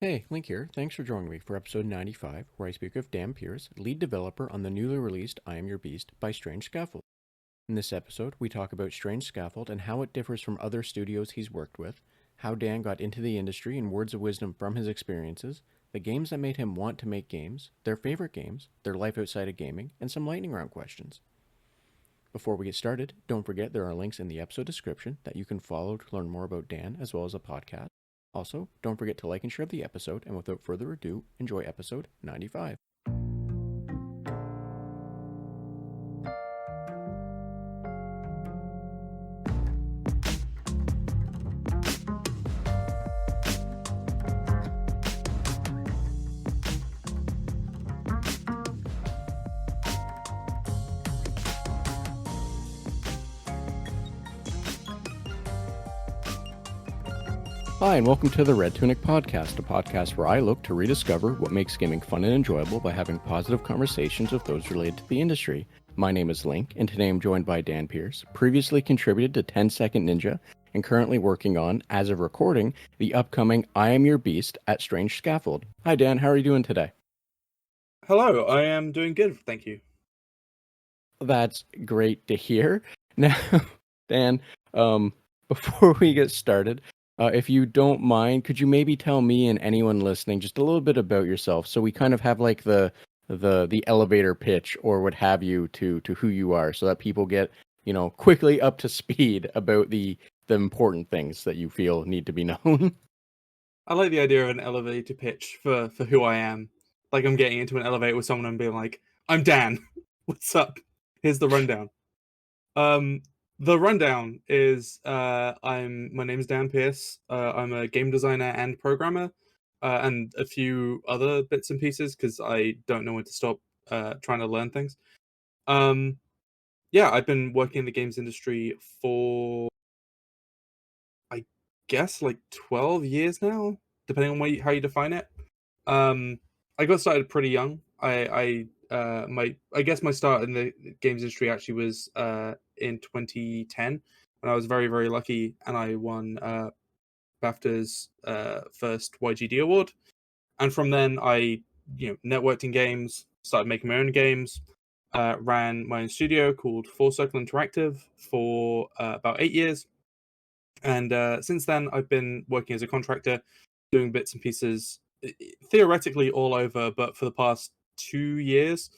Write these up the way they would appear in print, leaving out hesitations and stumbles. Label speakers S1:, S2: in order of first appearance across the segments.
S1: Hey, Link here. Thanks for joining me for episode 95, where I speak with Dan Pearce, lead developer on the newly released I Am Your Beast by Strange Scaffold. In this episode, we talk about Strange Scaffold and how it differs from other studios he's worked with, how Dan got into the industry and words of wisdom from his experiences, the games that made him want to make games, their favorite games, their life outside of gaming, and some lightning round questions. Before we get started, don't forget there are links in the episode description that you can follow to learn more about Dan as well as the podcast. Also, don't forget to like and share the episode, and without further ado, enjoy episode 95. Hi, and welcome to the Red Tunic Podcast, a podcast where I look to rediscover what makes gaming fun and enjoyable by having positive conversations with those related to the industry. My name is Link, and today I'm joined by Dan Pearce, previously contributed to 10 Second Ninja, and currently working on, as of recording, the upcoming I Am Your Beast at Strange Scaffold. Hi Dan, how are you doing today?
S2: Hello, I am doing good, thank you.
S1: That's great to hear. Now, Dan, before we get started, if you don't mind, could you maybe tell me and anyone listening just a little bit about yourself, so we kind of have like the elevator pitch or what have you to who you are, so that people get quickly up to speed about the important things that you feel need to be known.
S2: I like the idea of an elevator pitch for who I am. Like I'm getting into an elevator with someone and being like, "I'm Dan. What's up? Here's the rundown." The rundown is my name is Dan Pearce. I'm a game designer and programmer, and a few other bits and pieces because I don't know when to stop trying to learn things. Um, yeah, I've been working in the games industry for I guess like 12 years now, depending on how you define it. I got started pretty young. I guess my start in the games industry actually was in 2010 when I was very very lucky and I won BAFTA's first YGD award. And from then I networked in games, started making my own games, ran my own studio called Four Circle Interactive for about 8 years. And since then, I've been working as a contractor, doing bits and pieces, theoretically all over, but for the past 2 years,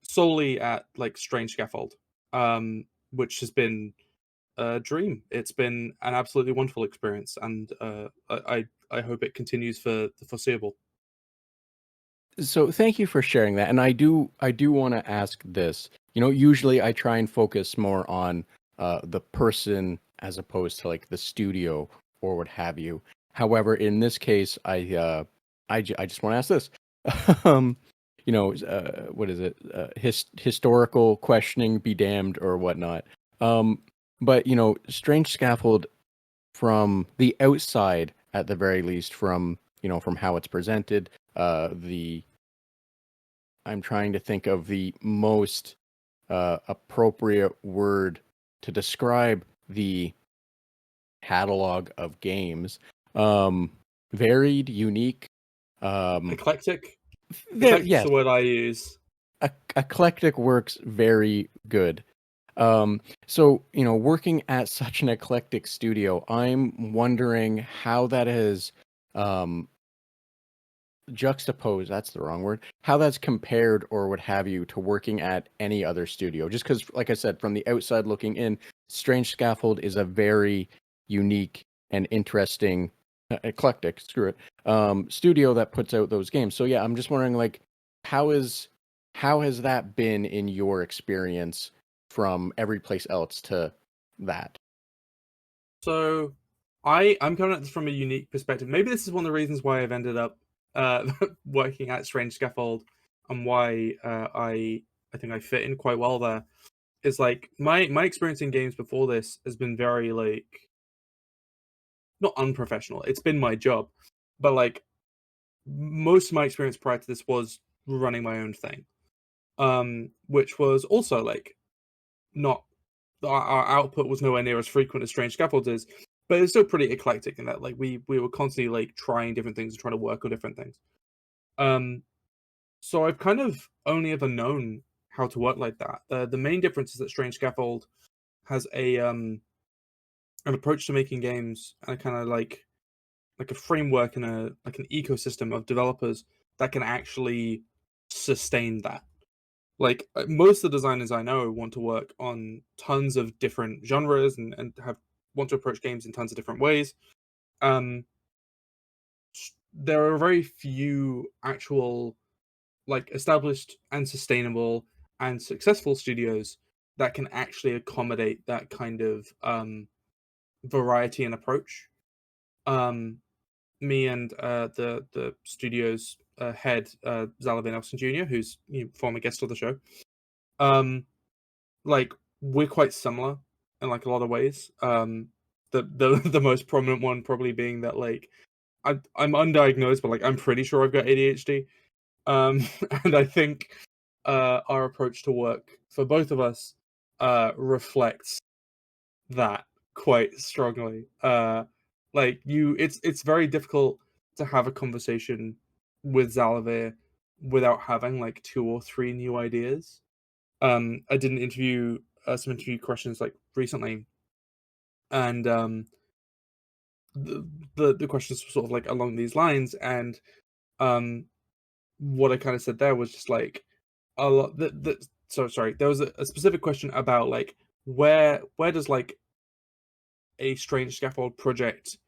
S2: solely at like Strange Scaffold, which has been a dream. It's been an absolutely wonderful experience, and I hope it continues for the foreseeable.
S1: So thank you for sharing that. And I do want to ask this. Usually I try and focus more on the person as opposed to like the studio or what have you. However, in this case, I just want to ask this. um, what is it? Historical questioning be damned or whatnot. But Strange Scaffold, from the outside at the very least, from how it's presented, the I'm trying to think of the most appropriate word to describe the catalog of games. Varied, unique.
S2: Eclectic.
S1: Yes,
S2: The word I use.
S1: eclectic works very good. So working at such an eclectic studio, I'm wondering how that has um, juxtapose, that's the wrong word, how that's compared or what have you to working at any other studio. Just because, like I said, from the outside looking in, Strange Scaffold is a very unique and interesting, eclectic, screw it, studio that puts out those games. So yeah, I'm just wondering, like, how is how has that been in your experience from every place else to that?
S2: So I'm coming at this from a unique perspective. Maybe this is one of the reasons why I've ended up working at Strange Scaffold and why I think I fit in quite well there. Is like my experience in games before this has been very like not unprofessional. It's been my job, but like most of my experience prior to this was running my own thing, which was also like not our output was nowhere near as frequent as Strange Scaffolds is, but it's still pretty eclectic in that like we were constantly like trying different things and trying to work on different things. Um, so I've kind of only ever known how to work like that. The main difference is that Strange Scaffold has a an approach to making games and a kind of like a framework and a like an ecosystem of developers that can actually sustain that. Like most of the designers I know want to work on tons of different genres and have want to approach games in tons of different ways. Um, there are very few actual like established and sustainable and successful studios that can actually accommodate that kind of variety and approach. Um, Me and the studio's head, Zalavan Nelson Jr., who's former guest of the show, um, like we're quite similar in like a lot of ways. The the most prominent one probably being that like I'm undiagnosed, but like I'm pretty sure I've got ADHD. And I think our approach to work for both of us reflects that quite strongly. Like it's very difficult to have a conversation with Zalavir without having like two or three new ideas. I did an interview, some interview questions like recently, and the, the questions were sort of like along these lines, and um, what I kind of said there was just like a lot. So sorry, there was a specific question about like where does like a Strange Scaffold project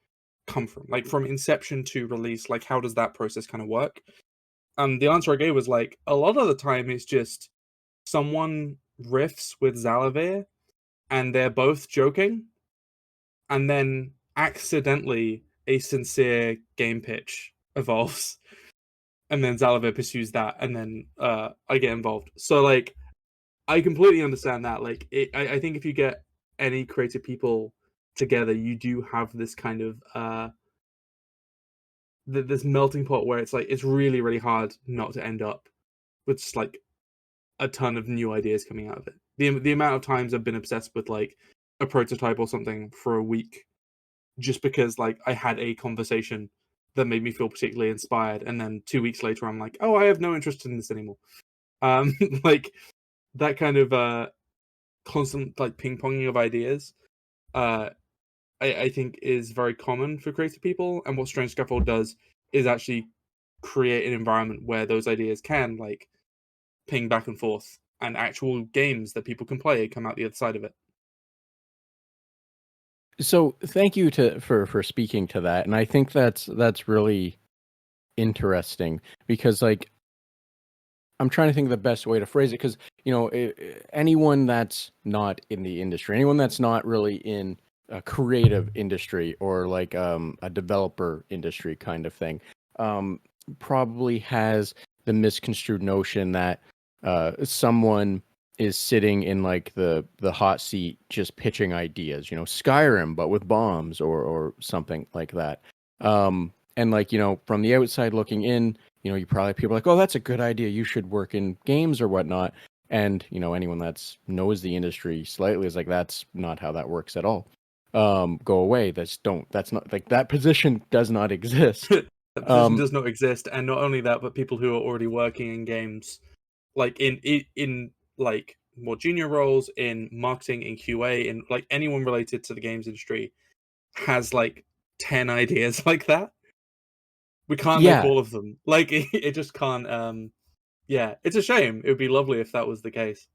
S2: come from? Like from inception to release, like how does that process kind of work? The answer I gave was like a lot of the time it's just someone riffs with Zalavir and they're both joking, and then accidentally a sincere game pitch evolves, and then Zalavir pursues that, and then I get involved. So like I completely understand that. Like I think if you get any creative people together, you do have this kind of this melting pot where it's like it's really really hard not to end up with just like a ton of new ideas coming out of it. The amount of times I've been obsessed with like a prototype or something for a week just because like I had a conversation that made me feel particularly inspired, and then 2 weeks later I'm like, oh, I have no interest in this anymore. Um, like that kind of constant like ping ponging of ideas. Uh, I think is very common for creative people, and what Strange Scaffold does is actually create an environment where those ideas can like ping back and forth, and actual games that people can play come out the other side of it.
S1: So thank you for speaking to that, and I think that's really interesting because like I'm trying to think of the best way to phrase it because anyone that's not in the industry, anyone that's not really in a creative industry or like a developer industry kind of thing, um, probably has the misconstrued notion that someone is sitting in like the hot seat just pitching ideas, Skyrim but with bombs or something like that. And like from the outside looking in, you probably people are like, oh, that's a good idea. You should work in games or whatnot. And anyone that's knows the industry slightly is like, that's not how that works at all. Go away. That's not like that position does not exist.
S2: That position does not exist, and not only that, but people who are already working in games, like in like more junior roles in marketing, in QA, in like anyone related to the games industry, has like 10 ideas like that. We can't make
S1: Yeah,
S2: all of them. Like it just can't. Yeah, it's a shame. It would be lovely if that was the case.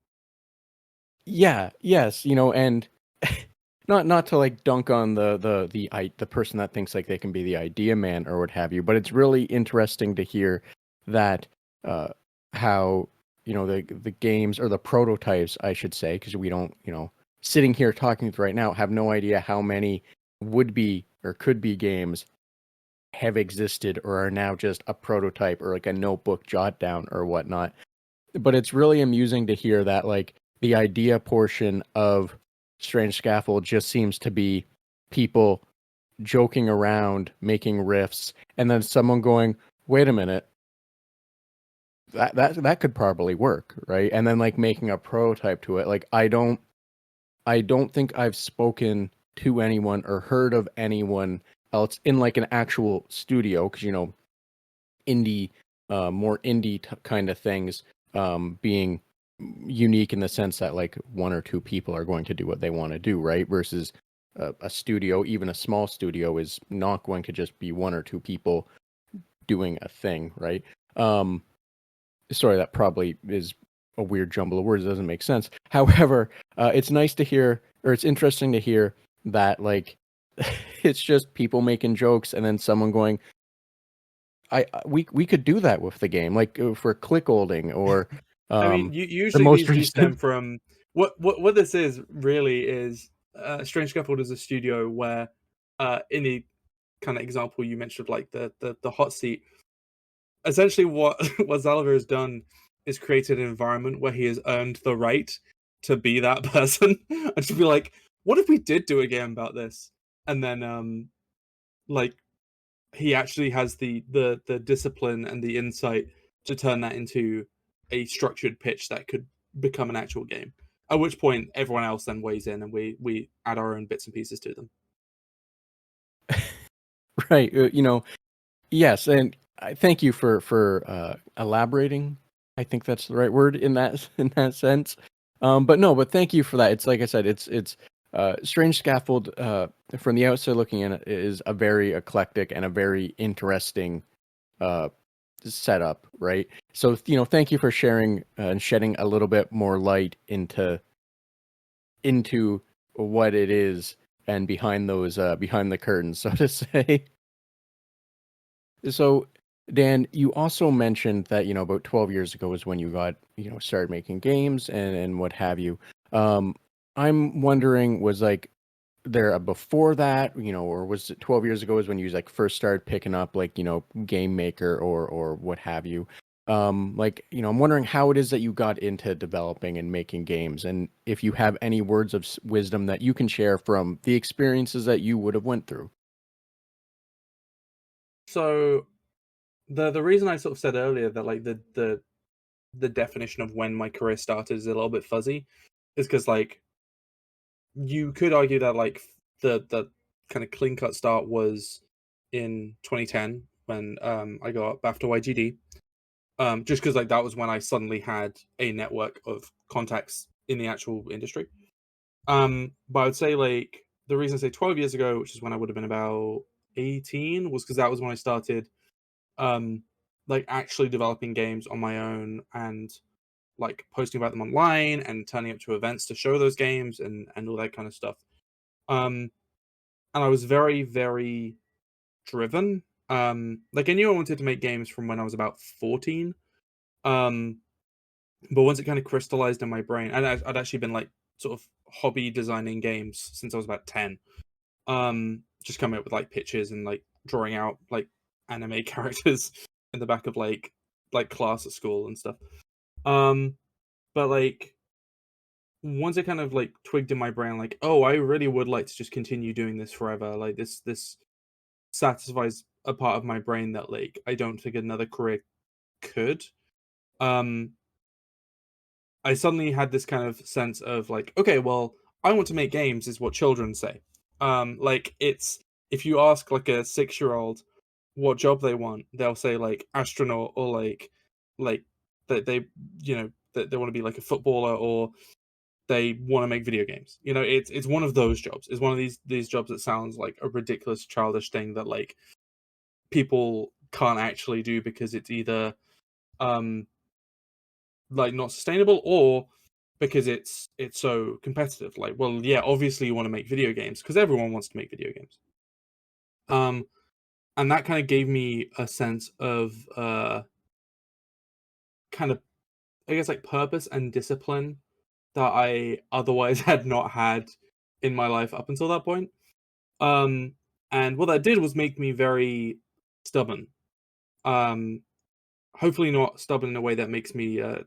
S1: yeah, yes, and not to like dunk on the person that thinks like they can be the idea man or what have you, but it's really interesting to hear that uh how the games or the prototypes I should say, because we don't sitting here talking right now have no idea how many would be or could be games have existed or are now just a prototype or like a notebook jot down or whatnot. But it's really amusing to hear that like the idea portion of Strange Scaffold just seems to be people joking around, making riffs, and then someone going, "Wait a minute, that could probably work, right?" And then like making a prototype to it. Like I don't think I've spoken to anyone or heard of anyone else in like an actual studio, because indie, more indie kind of things, being unique in the sense that like one or two people are going to do what they want to do, right? Versus a studio, even a small studio, is not going to just be one or two people doing a thing, right? Sorry, that probably is a weird jumble of words. It doesn't make sense. However, it's nice to hear, or it's interesting to hear that like it's just people making jokes and then someone going, we could do that with the game, like for click holding or
S2: I mean,
S1: the
S2: usually
S1: most
S2: these do stem
S1: recent.
S2: from what this is really is. Strange Scaffold is a studio where, in the kind of example you mentioned, like the hot seat, essentially what what Zalaver has done is created an environment where he has earned the right to be that person and to be like, what if we did do a game about this? And then like he actually has the discipline and the insight to turn that into a structured pitch that could become an actual game. At which point everyone else then weighs in and we add our own bits and pieces to them.
S1: Right, yes, and I thank you for elaborating. I think that's the right word in that in that sense. But no, but thank you for that. It's like I said, it's Strange Scaffold, from the outside looking in, is a very eclectic and a very interesting uh setup, right? So thank you for sharing and shedding a little bit more light into what it is and behind those behind the curtains, so to say. So, Dan, you also mentioned that, about 12 years ago was when you got, started making games and what have you. I'm wondering, was like there a before that, or was it 12 years ago is when you like first started picking up like, Game Maker or what have you? Like, I'm wondering how it is that you got into developing and making games, and if you have any words of wisdom that you can share from the experiences that you would have went through.
S2: So the reason I sort of said earlier that like the definition of when my career started is a little bit fuzzy is because like you could argue that like the kind of clean cut start was in 2010 when I got BAFTA YGD. Just because like that was when I suddenly had a network of contacts in the actual industry. But I would say like the reason I say 12 years ago, which is when I would have been about 18, was because that was when I started um like actually developing games on my own and like posting about them online and turning up to events to show those games and all that kind of stuff. Um, and I was very, very driven. Like I knew I wanted to make games from when I was about 14. Um, but once it kind of crystallized in my brain, and I'd actually been like sort of hobby designing games since I was about 10. Just coming up with like pictures and like drawing out like anime characters in the back of like class at school and stuff. Um, but like once it kind of like twigged in my brain, like, oh, I really would like to just continue doing this forever. Like this satisfies a part of my brain that like I don't think another career could. Um, I suddenly had this kind of sense of like, okay, well, I want to make games, is what children say. Like it's if you ask like a 6-year-old what job they want, they'll say like astronaut or like that they that they want to be like a footballer or they want to make video games. It's one of those jobs. It's one of these jobs that sounds like a ridiculous childish thing that like people can't actually do because it's either um like not sustainable or because it's so competitive. Like, well, yeah, obviously you want to make video games because everyone wants to make video games. Um and that kind of gave me a sense of kind of I guess like purpose and discipline that I otherwise had not had in my life up until that point. Um, and what that did was make me very stubborn. Um, Hopefully not stubborn in a way that makes me a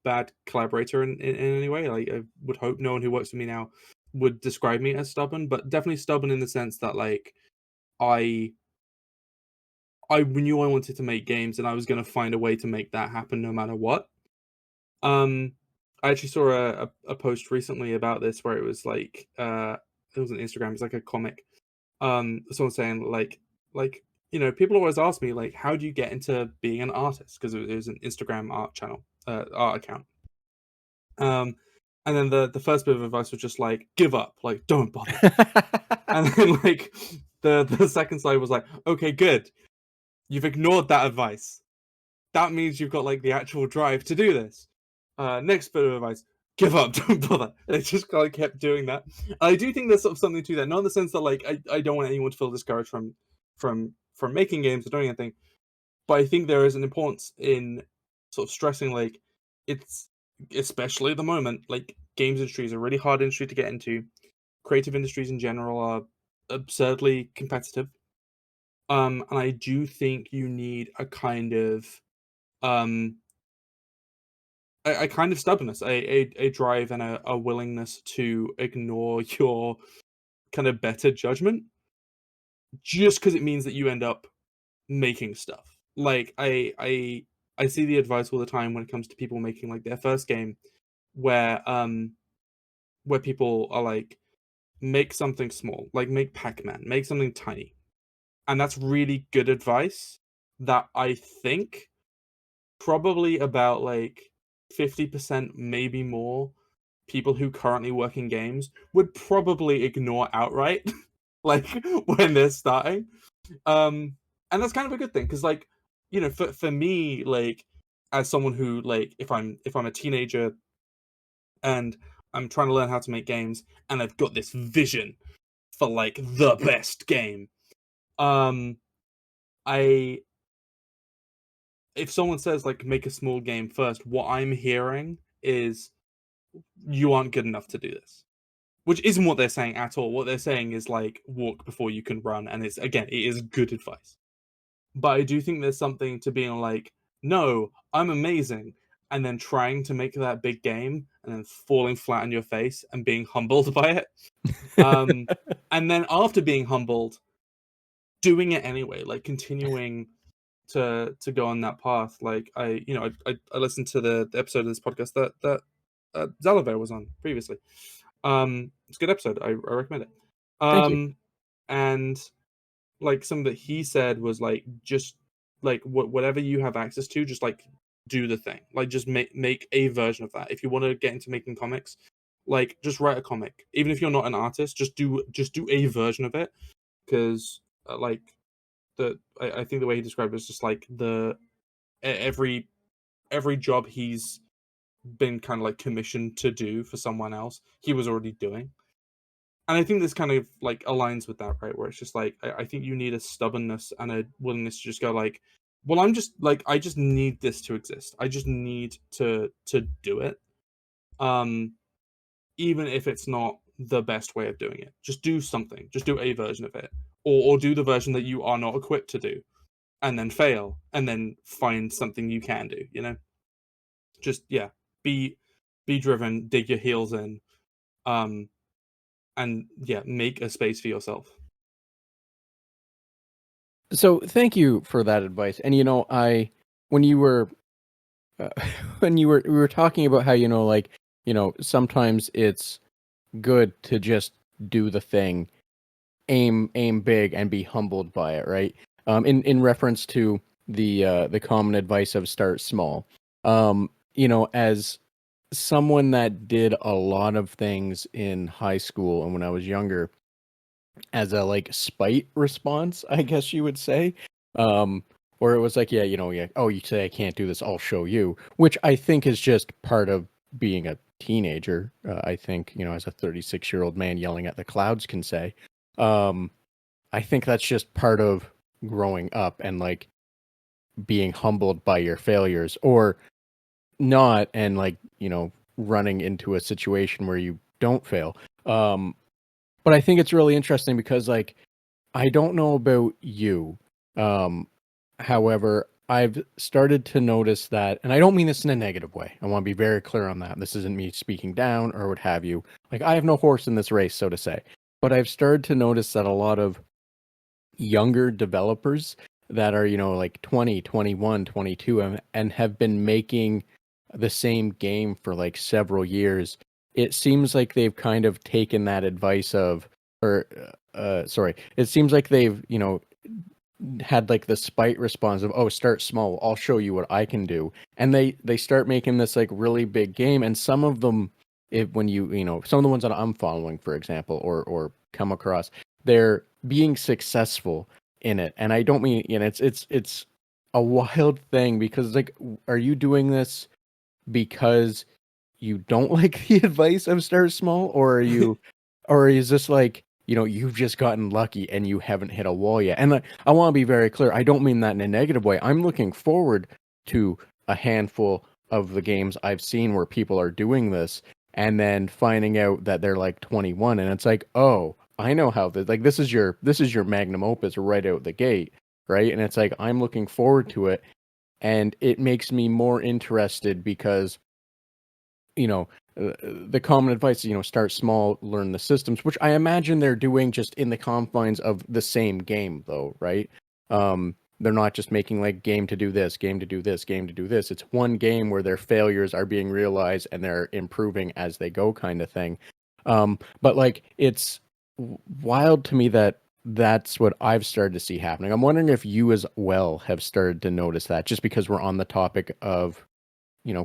S2: bad collaborator in any way. Like I would hope no one who works with me now would describe me as stubborn, but definitely stubborn in the sense that like I I knew I wanted to make games and I was going to find a way to make that happen no matter what. Um, I actually saw a post recently about this where it was like it was an Instagram, it's like a comic. Someone saying like people always ask me like, how do you get into being an artist? Because it was an Instagram art channel, art account. And then the first bit of advice was just like, give up, like don't bother. And then like the second slide was like, okay, good, you've ignored that advice. That means you've got like the actual drive to do this. Next bit of advice: give up, don't bother. And it just kind of kept doing that. And I do think there's sort of something to that, not in the sense that like I don't want anyone to feel discouraged from making games or doing anything, but I think there is an importance in sort of stressing like it's especially at the moment like games industry is a really hard industry to get into. Creative industries in general are absurdly competitive. And I do think you need a kind of um a kind of stubbornness, a drive, and a willingness to ignore your kind of better judgment, just because it means that you end up making stuff. Like I see the advice all the time when it comes to people making like their first game, where people are like, make something small, like make Pac-Man, make something tiny, and that's really good advice that I think probably about like 50%, maybe more, people who currently work in games would probably ignore outright, like when they're starting. And that's kind of a good thing because, like, for me, like, as someone who like, if I'm a teenager and I'm trying to learn how to make games, and I've got this vision for like the best game, um, I if someone says like make a small game first, what I'm hearing is you aren't good enough to do this, which isn't what they're saying at all. What they're saying is like walk before you can run, and it is good advice. But I do think there's something to being like, no, I'm amazing, and then trying to make that big game and then falling flat on your face and being humbled by it. And then after being humbled, doing it anyway, like continuing to go on that path. Like I listened to the episode of this podcast that Zalaver was on previously. It's a good episode. I recommend it.
S1: Thank you.
S2: And like something that he said was like, just like whatever you have access to, just like do the thing. Like just make a version of that. If you want to get into making comics, like just write a comic. Even if you're not an artist, just do a version of it. Because like I think the way he described it is just like every job he's been kind of like commissioned to do for someone else, he was already doing. And I think this kind of like aligns with that, right? Where it's just like I think you need a stubbornness and a willingness to just go like, well, I'm just like, I just need this to exist. I just need to do it. Even if it's not the best way of doing it, just do something. Just do a version of it, or do the version that you are not equipped to do, and then fail, and then find something you can do. Just be driven, dig your heels in, and make a space for yourself.
S1: So thank you for that advice. And when you were we were talking about how like sometimes it's good to just do the thing, aim big, and be humbled by it, right? In reference to the common advice of start small. As someone that did a lot of things in high school and when I was younger, as a like spite response, I guess you would say. Where it was like, oh, you say I can't do this, I'll show you, which I think is just part of being a teenager. I think, as a 36-year-old man yelling at the clouds can say. I think that's just part of growing up and like being humbled by your failures or not, and like, running into a situation where you don't fail. But I think it's really interesting because like I don't know about you. However, I've started to notice that, and I don't mean this in a negative way. I want to be very clear on that. This isn't me speaking down or what have you. Like, I have no horse in this race, so to say. But I've started to notice that a lot of younger developers that are, like 20, 21, 22, and have been making the same game for like several years, it seems like they've kind of taken that advice of or sorry, it seems like they've, had like the spite response of, oh, start small, I'll show you what I can do. And they start making this like really big game, and some of them, if when some of the ones that I'm following, for example, or come across, they're being successful in it. And I don't mean, it's a wild thing, because like, are you doing this because you don't like the advice of start small, or are you, or is this like, you've just gotten lucky and you haven't hit a wall yet? And I want to be very clear, I don't mean that in a negative way. I'm looking forward to a handful of the games I've seen where people are doing this, and then finding out that they're like 21, and it's like, oh, I know how this, like, this is your magnum opus right out the gate, right? And it's like, I'm looking forward to it, and it makes me more interested, because you know the common advice is, start small, learn the systems, which I imagine they're doing just in the confines of the same game, though, right? They're not just making like game to do this, game to do this, game to do this. It's one game where their failures are being realized and they're improving as they go, kind of thing. But like, it's wild to me that that's what I've started to see happening. I'm wondering if you as well have started to notice that, just because we're on the topic of,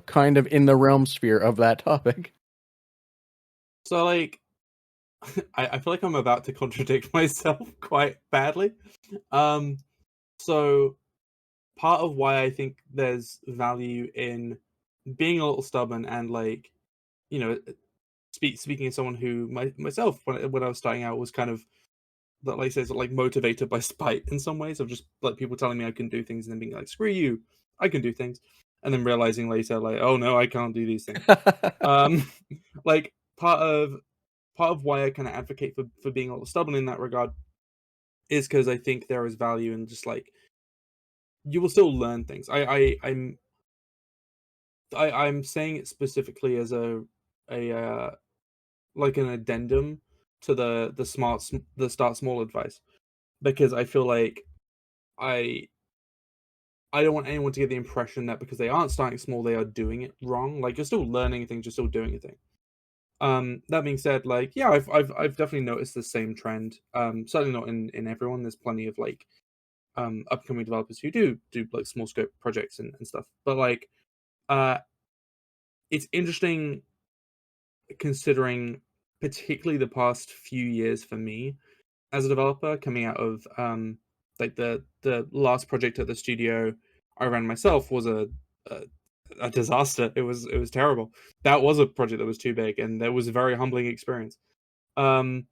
S1: kind of in the realm sphere of that topic.
S2: So like, I feel like I'm about to contradict myself quite badly. So part of why I think there's value in being a little stubborn and like, you know, speaking as someone who myself when I was starting out was kind of that, like I say, like motivated by spite in some ways, of just like people telling me I can do things and then being like, screw you, I can do things, and then realizing later like, oh no, I can't do these things. Like part of why I kind of advocate for being a little stubborn in that regard is because I think there is value in just like, you will still learn things. I'm saying it specifically as a like an addendum to the start small advice, because I feel like I I don't want anyone to get the impression that because they aren't starting small, they are doing it wrong. Like, you're still learning things, you're still doing a thing. That being said, like, yeah, I've definitely noticed the same trend. Certainly not in everyone. There's plenty of like upcoming developers who do like small scope projects and stuff. But like, uh, it's interesting considering particularly the past few years for me as a developer, coming out of like the last project at the studio I ran myself was a, a disaster. It was terrible. That was a project that was too big, and that was a very humbling experience. Um,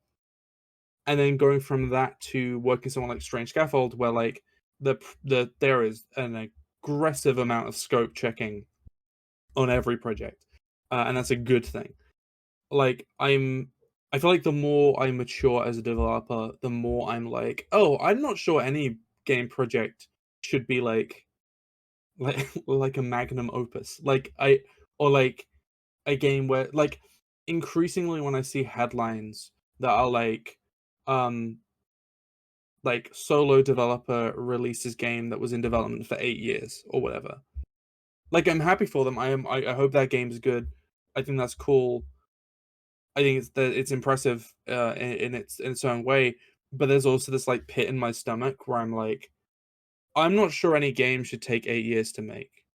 S2: and then going from that to working somewhere like Strange Scaffold, where like there is an aggressive amount of scope checking on every project, and that's a good thing. Like, I feel like the more I mature as a developer, the more I'm like, oh, I'm not sure any game project should be like a magnum opus. Or like a game where like, increasingly when I see headlines that are um like solo developer releases game that was in development for 8 years or whatever. Like, I'm happy for them. I hope that game's good. I think that's cool. I think it's impressive in its own way, but there's also this like pit in my stomach where I'm like, I'm not sure any game should take 8 years to make.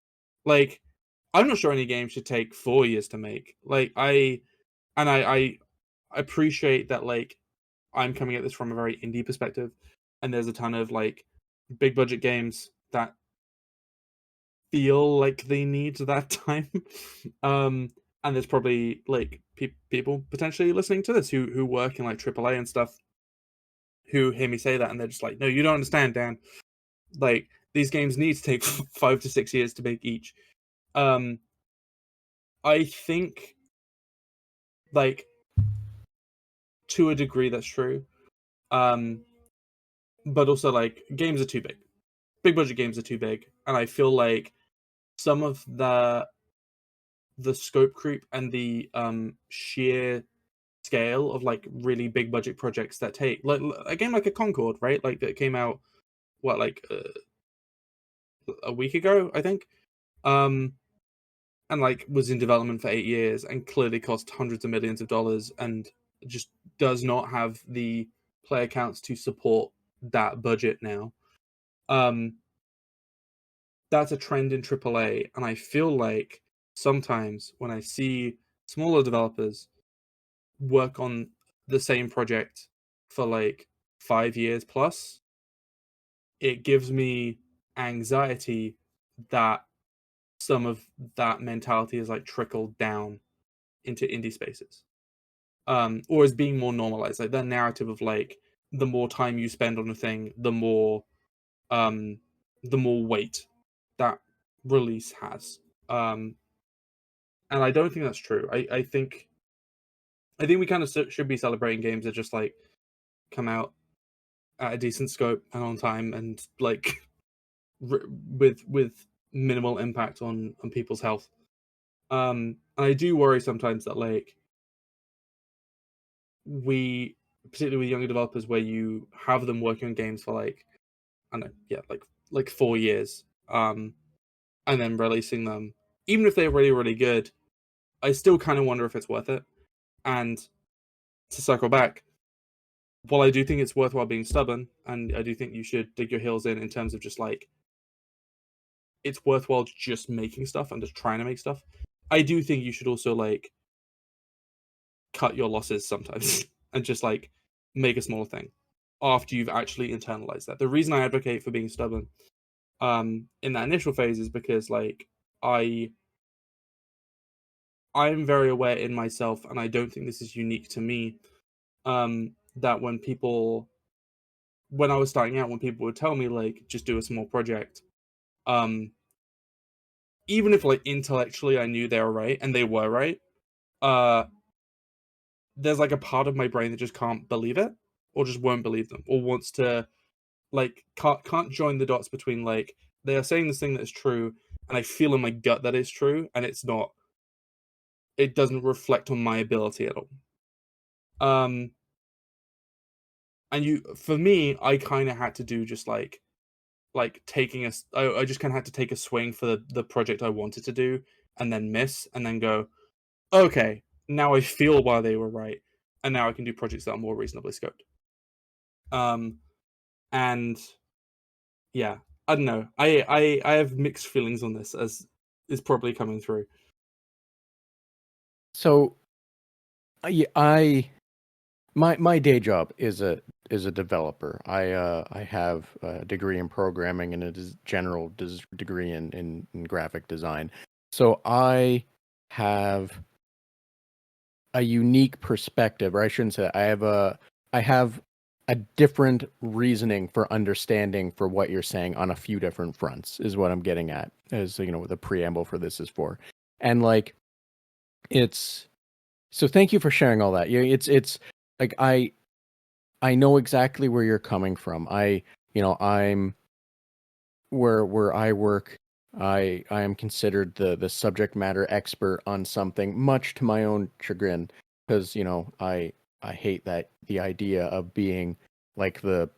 S2: Like, I'm not sure any game should take 4 years to make. Like, I appreciate that, like, I'm coming at this from a very indie perspective, and there's a ton of like big budget games that feel like they need that time. And there's probably like people potentially listening to this who work in like AAA and stuff, who hear me say that and they're just like, no, you don't understand, Dan. Like, these games need to take 5 to 6 years to make each. Um, I think, like, to a degree that's true. Um, but also like, games are too big. Big budget games are too big, and I feel like some of the scope creep and the sheer scale of like really big budget projects that take like a game like a Concord, right? Like, that came out what, like a week ago, I think. Um, and like was in development for 8 years and clearly cost hundreds of millions of dollars and just does not have the player counts to support that budget now. That's a trend in AAA, and I feel like sometimes when I see smaller developers work on the same project for like 5 years plus, it gives me anxiety that some of that mentality is like trickled down into indie spaces, or is being more normalized. Like that narrative of like the more time you spend on a thing, um, the more weight that release has. And I don't think that's true. I think we kind of should be celebrating games that just like come out at a decent scope and on time, and like with minimal impact on people's health. And I do worry sometimes that like we, particularly with younger developers, where you have them working on games for like, I don't know, yeah, like 4 years, and then releasing them, even if they're really really good, I still kind of wonder if it's worth it. And to circle back, while I do think it's worthwhile being stubborn, and I do think you should dig your heels in terms of just like it's worthwhile just making stuff and just trying to make stuff, I do think you should also like cut your losses sometimes and just like make a smaller thing after you've actually internalized that. The reason I advocate for being stubborn in that initial phase is because like I'm very aware in myself, and I don't think this is unique to me, that when I was starting out, when people would tell me like just do a small project, um even if like intellectually I knew they were right, and they were right, uh there's like a part of my brain that just can't believe it, or just won't believe them, or wants to like can't join the dots between like they are saying this thing that is true, and I feel in my gut that it's true, and it's not. It doesn't reflect on my ability at all. Um, and for me, I kind of had to do just like taking I just kind of had to take a swing for the project I wanted to do, and then miss, and then go, okay, now I feel why they were right, and now I can do projects that are more reasonably scoped. And yeah, I don't know. I have mixed feelings on this, as is probably coming through.
S1: So my day job is a developer. I have a degree in programming and a general degree in graphic design. So I have a unique perspective, or I shouldn't say that. I have a different reasoning for understanding for what you're saying on a few different fronts, is what I'm getting at, as what the preamble for this is for. And like it's so thank you for sharing all that. It's like I know exactly where you're coming from. I'm where I work. I am considered the subject matter expert on something, much to my own chagrin, because I hate that the idea of being like the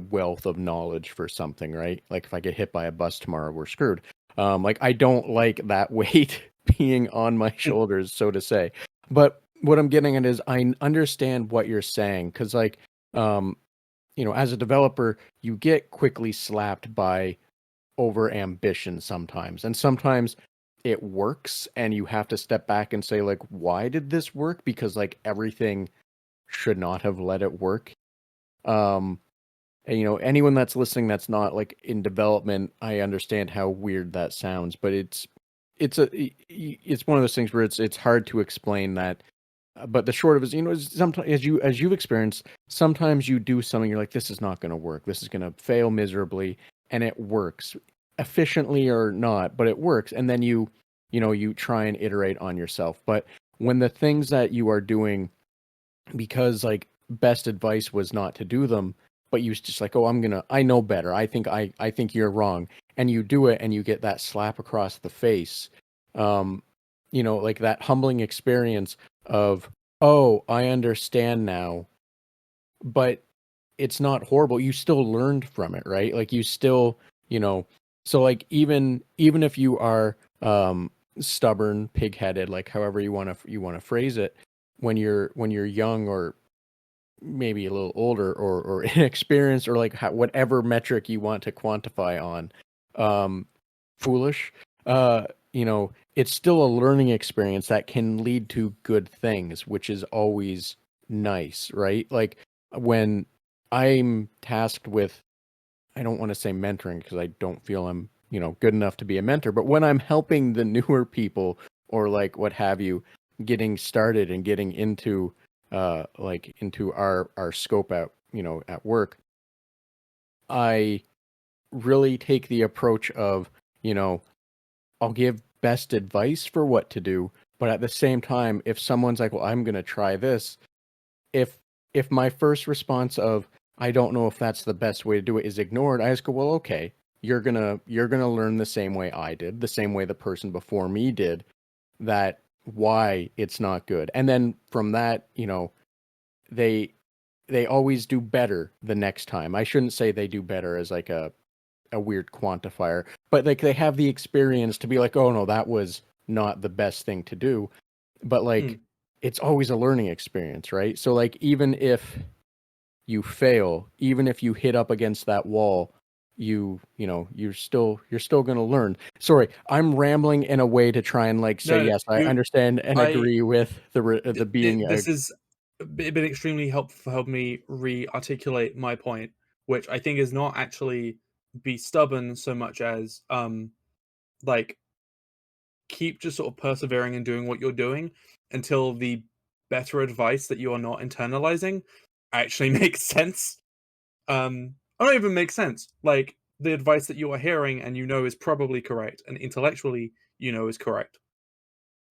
S1: wealth of knowledge for something, right? Like if I get hit by a bus tomorrow, we're screwed. Like I don't like that weight being on my shoulders, so to say. But what I'm getting at is I understand what you're saying, because like as a developer, you get quickly slapped by over ambition sometimes, and sometimes it works, and you have to step back and say like, why did this work? Because like everything should not have let it work. And anyone that's listening that's not like in development, I understand how weird that sounds, but it's one of those things where it's hard to explain that. But the short of it is, sometimes as you've experienced, sometimes you do something, you're like, this is not going to work. This is going to fail miserably, and it works efficiently or not, but it works. And then you try and iterate on yourself. But when the things that you are doing, because like best advice was not to do them, but you just like, oh, I know better. I think you're wrong. And you do it, and you get that slap across the face. Like that humbling experience of, oh, I understand now, but it's not horrible. You still learned from it, right? Like you still, so like even if you are stubborn, pig-headed, like however you want to phrase it, when you're young or maybe a little older or inexperienced or like whatever metric you want to quantify on, um, foolish, uh, it's still a learning experience that can lead to good things, which is always nice, right? Like when I'm tasked with, I don't want to say mentoring because I don't feel I'm, good enough to be a mentor, but when I'm helping the newer people or like what have you, getting started and getting into like into our scope at work, I really take the approach of, you know, I'll give best advice for what to do, but at the same time, if someone's like, "Well, I'm going to try this," if my first response of I don't know if that's the best way to do it is ignored, I just go, well, okay, you're gonna learn the same way I did, the same way the person before me did, that why it's not good. And then from that, they they always do better the next time. I shouldn't say they do better as like a weird quantifier, but like they have the experience to be like, oh no, that was not the best thing to do. But like
S2: Mm.
S1: it's always a learning experience, right? So like even if you fail, even if you hit up against that wall, you're still going to learn. Sorry, I'm rambling in a way to try and like say
S2: No,
S1: yes, I
S2: you,
S1: understand and
S2: I,
S1: agree with the being a
S2: this is been extremely helpful for helping me re-articulate my point, which I think is not actually be stubborn so much as like keep just sort of persevering and doing what you're doing until the better advice that you are not internalizing actually makes sense. Or not even makes sense. Like the advice that you are hearing and is probably correct and intellectually is correct.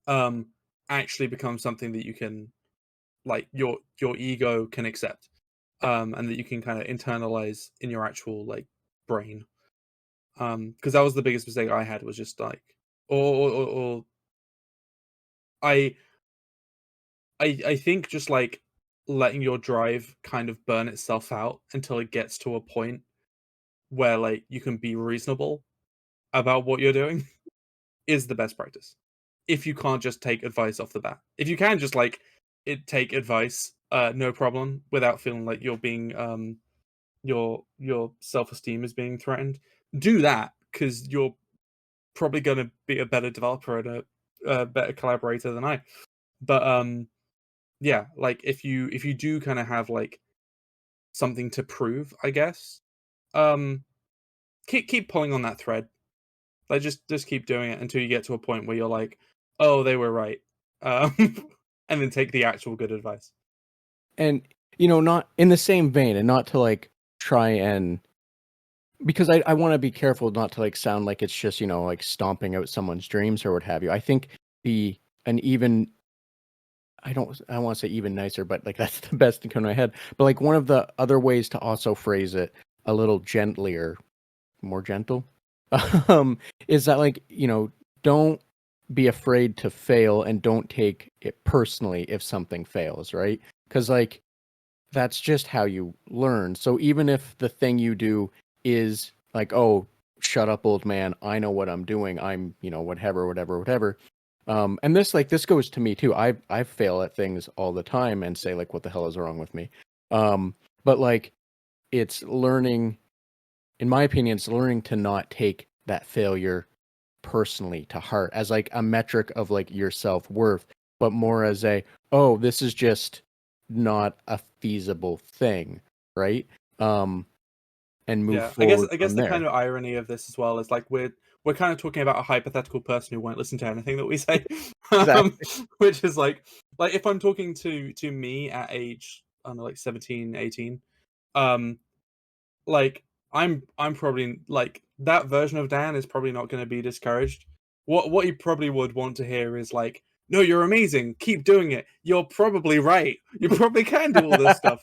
S2: Um, actually becomes something that you can like your ego can accept. And that you can kind of internalize in your actual like brain. Because that was the biggest mistake I had was just like or I I think just like letting your drive kind of burn itself out until it gets to a point where like you can be reasonable about what you're doing is the best practice. If you can't just take advice off the bat. If you can just like take advice, no problem, without feeling like you're being your self-esteem is being threatened, do that because you're probably going to be a better developer and a better collaborator than I. But yeah, like if you do kind of have like something to prove, I guess, um, keep pulling on that thread. Like just keep doing it until you get to a point where you're like, oh, they were right, um, and then take the actual good advice.
S1: and not in the same vein and not to like try and because I want to be careful not to like sound like it's just like stomping out someone's dreams or what have you. I think the an even I want to say even nicer, but like that's the best thing in my head. But like one of the other ways to also phrase it a little gentler, more gentle, um, is that like don't be afraid to fail and don't take it personally if something fails, right? Because like that's just how you learn. So even if the thing you do is like, oh, shut up, old man, I know what I'm doing. I'm, whatever, whatever, whatever. And this goes to me too. I fail at things all the time and say like, what the hell is wrong with me? But like it's learning, in my opinion, it's learning to not take that failure personally to heart as like a metric of like your self-worth, but more as a, oh, this is just not a feasible thing, right? Um, and move
S2: Yeah, I guess
S1: forward
S2: I guess
S1: from
S2: the kind
S1: there.
S2: of irony of this as well is like we're kind of talking about a hypothetical person who won't listen to anything that we say, um,
S1: Exactly.
S2: which is like if I'm talking to me at age I don't know like 17, 18, um, like I'm probably like that version of Dan is probably not going to be discouraged. What he probably would want to hear is like, no, you're amazing, keep doing it. You're probably right. You probably can do all this stuff,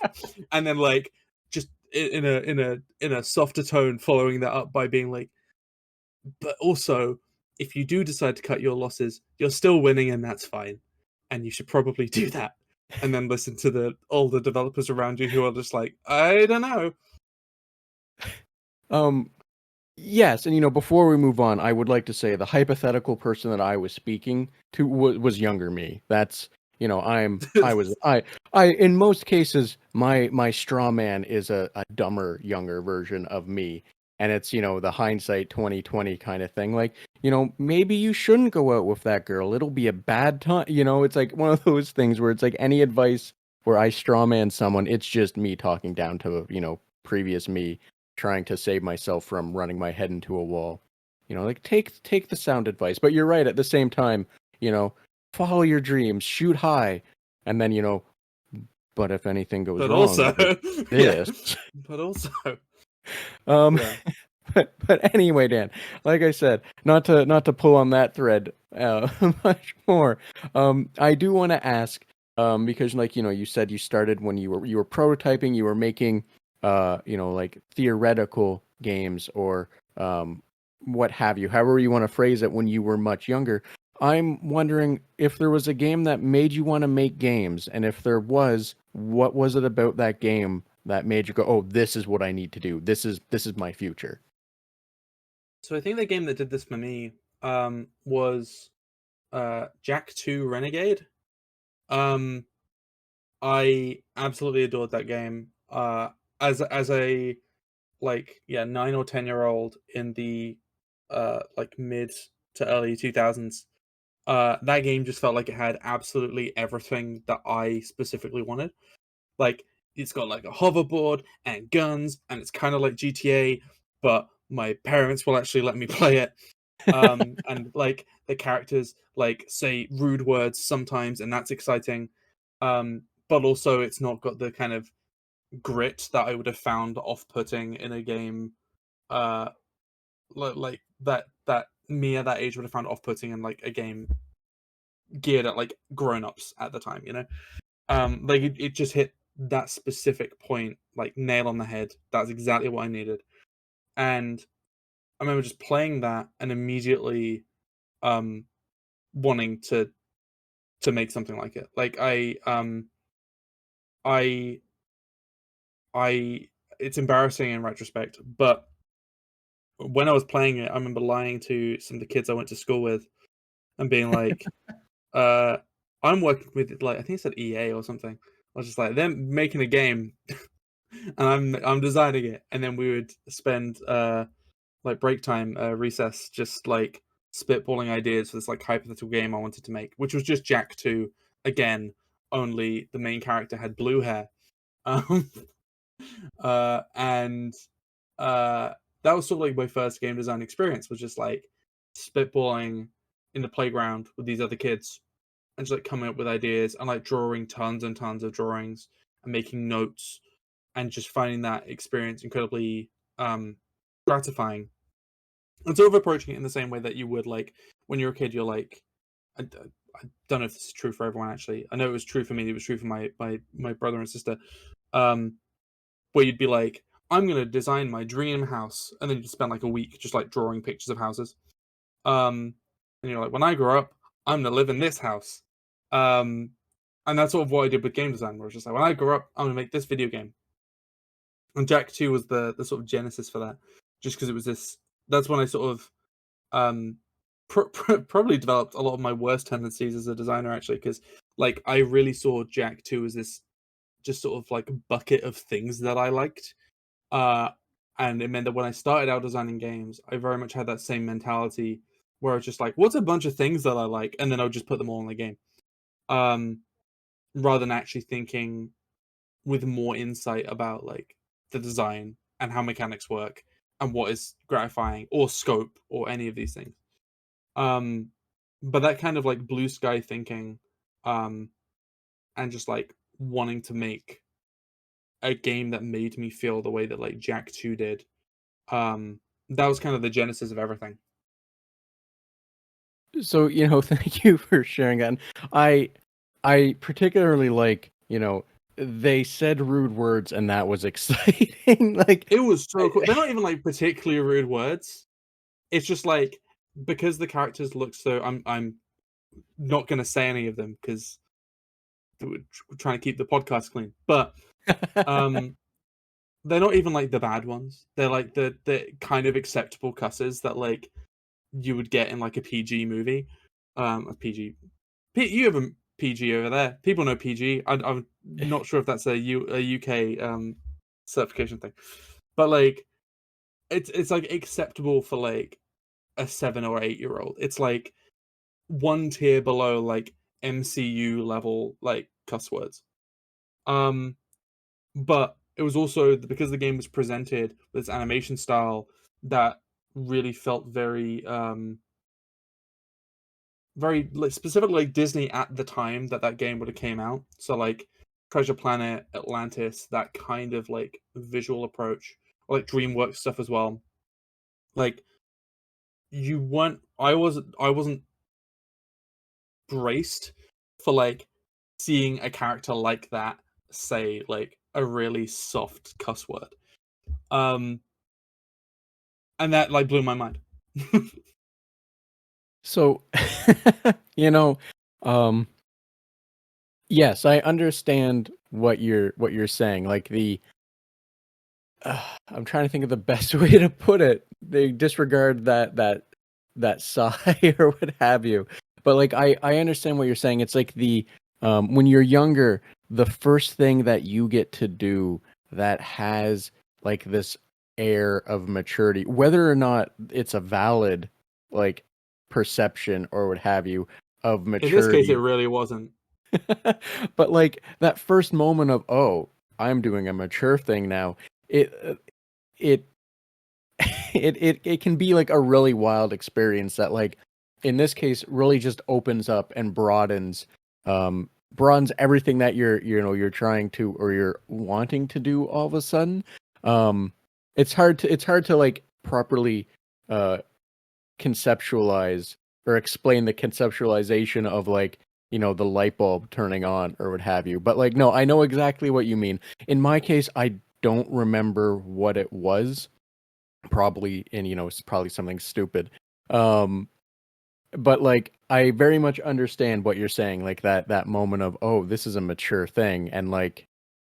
S2: and then like just in a softer tone, following that up by being like, but also if you do decide to cut your losses, you're still winning, and that's fine, and you should probably do that. And then listen to the all the developers around you who are just like, I don't know.
S1: Um, yes, and before we move on, I would like to say the hypothetical person that I was speaking to was younger me. That's I in most cases my straw man is a dumber younger version of me, and it's the hindsight 2020 kind of thing. Like, maybe you shouldn't go out with that girl. It'll be a bad time. It's like one of those things where it's like any advice where I straw man someone, it's just me talking down to previous me, trying to save myself from running my head into a wall. Like take the sound advice, but you're right at the same time. You know, follow your dreams, shoot high, and then but if anything goes
S2: But
S1: wrong
S2: also,
S1: with
S2: yeah.
S1: this,
S2: But also,
S1: yeah. But anyway, Dan, like I said, not to pull on that thread much more. I do want to ask, because like you said you started when you were prototyping, you were making like theoretical games or what have you, however you want to phrase it, when you were much younger. I'm wondering if there was a game that made you want to make games, and if there was, what was it about that game that made you go, "Oh, this is what I need to do. This is my future."
S2: so I think the game that did this for me was Jack 2 Renegade. Um, I absolutely adored that game. As a 9 or 10 year old in the like mid to early 2000s, that game just felt like it had absolutely everything that I specifically wanted. Like, it's got like a hoverboard and guns, and it's kind of like GTA, but my parents will actually let me play it. And like the characters like say rude words sometimes, and that's exciting. But also it's not got the kind of grit that I would have found off-putting in a game like that me at that age would have found off-putting in like a game geared at like grown-ups at the time, like it just hit that specific point like nail on the head. That's exactly what I needed. And I remember just playing that and immediately um wanting to make something like it. Like I I it's embarrassing in retrospect, but when I was playing it, I remember lying to some of the kids I went to school with and being like, uh, I'm working with like I think it said EA or something. I was just like, they're making a game and I'm designing it. And then we would spend like break time, recess, just like spitballing ideas for this like hypothetical game I wanted to make, which was just Jack 2 again, only the main character had blue hair. Um, and that was sort of like my first game design experience, was just like spitballing in the playground with these other kids and just like coming up with ideas and like drawing tons and tons of drawings and making notes and just finding that experience incredibly gratifying, and sort of approaching it in the same way that you would like when you're a kid. You're like, I don't know if this is true for everyone actually. I know it was true for me. It was true for my brother and sister. Um, where you'd be like, I'm gonna design my dream house, and then you'd spend like a week just like drawing pictures of houses. And you're like, when I grow up, I'm gonna live in this house. Um, and that's sort of what I did with game design, where it's just like, when I grow up, I'm gonna make this video game. And Jack 2 was the sort of genesis for that, just because it was this. That's when I sort of um probably developed a lot of my worst tendencies as a designer, actually, because like I really saw Jack 2 as this just sort of like bucket of things that I liked. Uh, and it meant that when I started out designing games, I very much had that same mentality where it's just like, what's a bunch of things that I like, and then I'll just put them all in the game. Um, rather than actually thinking with more insight about like the design and how mechanics work and what is gratifying or scope or any of these things. Um, but that kind of like blue sky thinking, um, and just like wanting to make a game that made me feel the way that like Jack 2 did. That was kind of the genesis of everything.
S1: So, thank you for sharing that. And I particularly like, they said rude words and that was exciting. Like,
S2: It was so cool. They're not even like particularly rude words. It's just like, because the characters look so. I'm not gonna say any of them because we're trying to keep the podcast clean. But um, they're not even like the bad ones. They're like the kind of acceptable cusses that like you would get in like a PG movie. A PG. You have a PG over there. People know PG. I'm not sure if that's a UK certification thing, but like it's like acceptable for like a 7 or 8-year-old. It's like one tier below like MCU level like cuss words. But it was also because the game was presented with its animation style that really felt very like specifically like Disney at the time that game would have came out. So like Treasure Planet, Atlantis, that kind of like visual approach, or like DreamWorks stuff as well. Like you weren't, I wasn't braced for like seeing a character like that say like a really soft cuss word. Um, and that like blew my mind.
S1: So, you know, um, yes, I understand what you're saying. Like I'm trying to think of the best way to put it. They disregard that sigh or what have you. But like I understand what you're saying. It's like when you're younger, the first thing that you get to do that has like this air of maturity, whether or not it's a valid like perception or what have you of
S2: In this case, it
S1: maturity.
S2: really wasn't.
S1: But like that first moment of, oh, I'm doing a mature thing now. It it can be like a really wild experience that like in this case really just opens up and broadens everything that you're trying to or you're wanting to do all of a sudden. It's hard to like properly uh conceptualize or explain the conceptualization of like the light bulb turning on or what have you. But like no, I know exactly what you mean. In my case, I don't remember what it was. Probably, and it's probably something stupid. um but like I very much understand what you're saying, like that moment of, oh, this is a mature thing, and like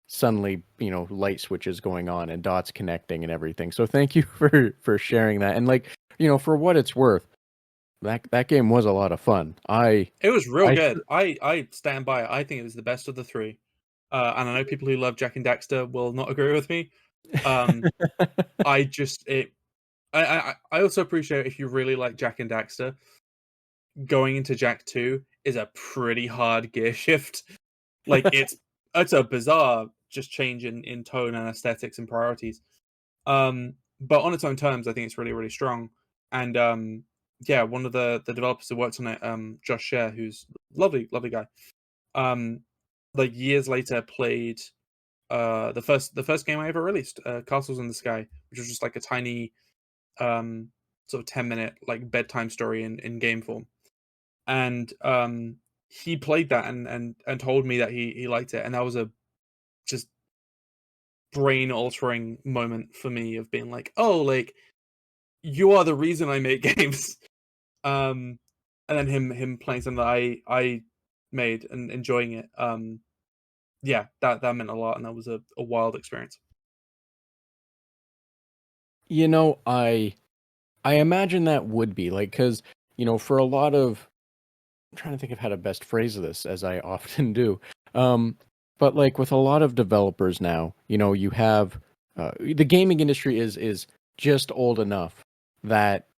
S1: suddenly light switches going on and dots connecting and everything. So thank you for sharing that. And like for what it's worth, that game was a lot of fun.
S2: It was real
S1: I
S2: good. I stand by it. I think it was the best of the three. And I know people who love Jack and Daxter will not agree with me. Um, I just it. I also appreciate if you really like Jack and Daxter, going into Jack 2 is a pretty hard gear shift. Like it's a bizarre just change in tone and aesthetics and priorities. But on its own terms, I think it's really, really strong. And yeah, one of the developers who worked on it, Josh Scher, who's lovely, lovely guy. Um, like years later, played the first game I ever released, Castles in the Sky, which was just like a tiny sort of 10-minute like bedtime story in game form. And he played that and told me that he liked it, and that was a just brain altering moment for me of being like, oh, like you are the reason I make games. Um, and then him playing something that I made and enjoying it. Yeah, that meant a lot, and that was a wild experience.
S1: I imagine that would be like, because for a lot of, I'm trying to think of how to best phrase this, as I often do. Um, but like with a lot of developers now, you have the gaming industry is just old enough that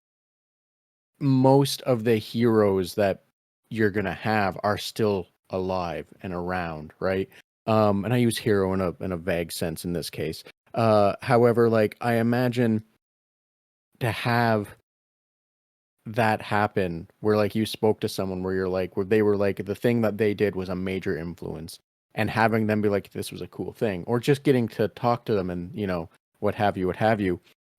S1: most of the heroes that you're gonna have are still alive and around, right? And I use hero in a vague sense in this case. However, like I imagine to have that happen where like you spoke to someone where you're like where they were like the thing that they did was a major influence, and having them be like this was a cool thing, or just getting to talk to them and what have you.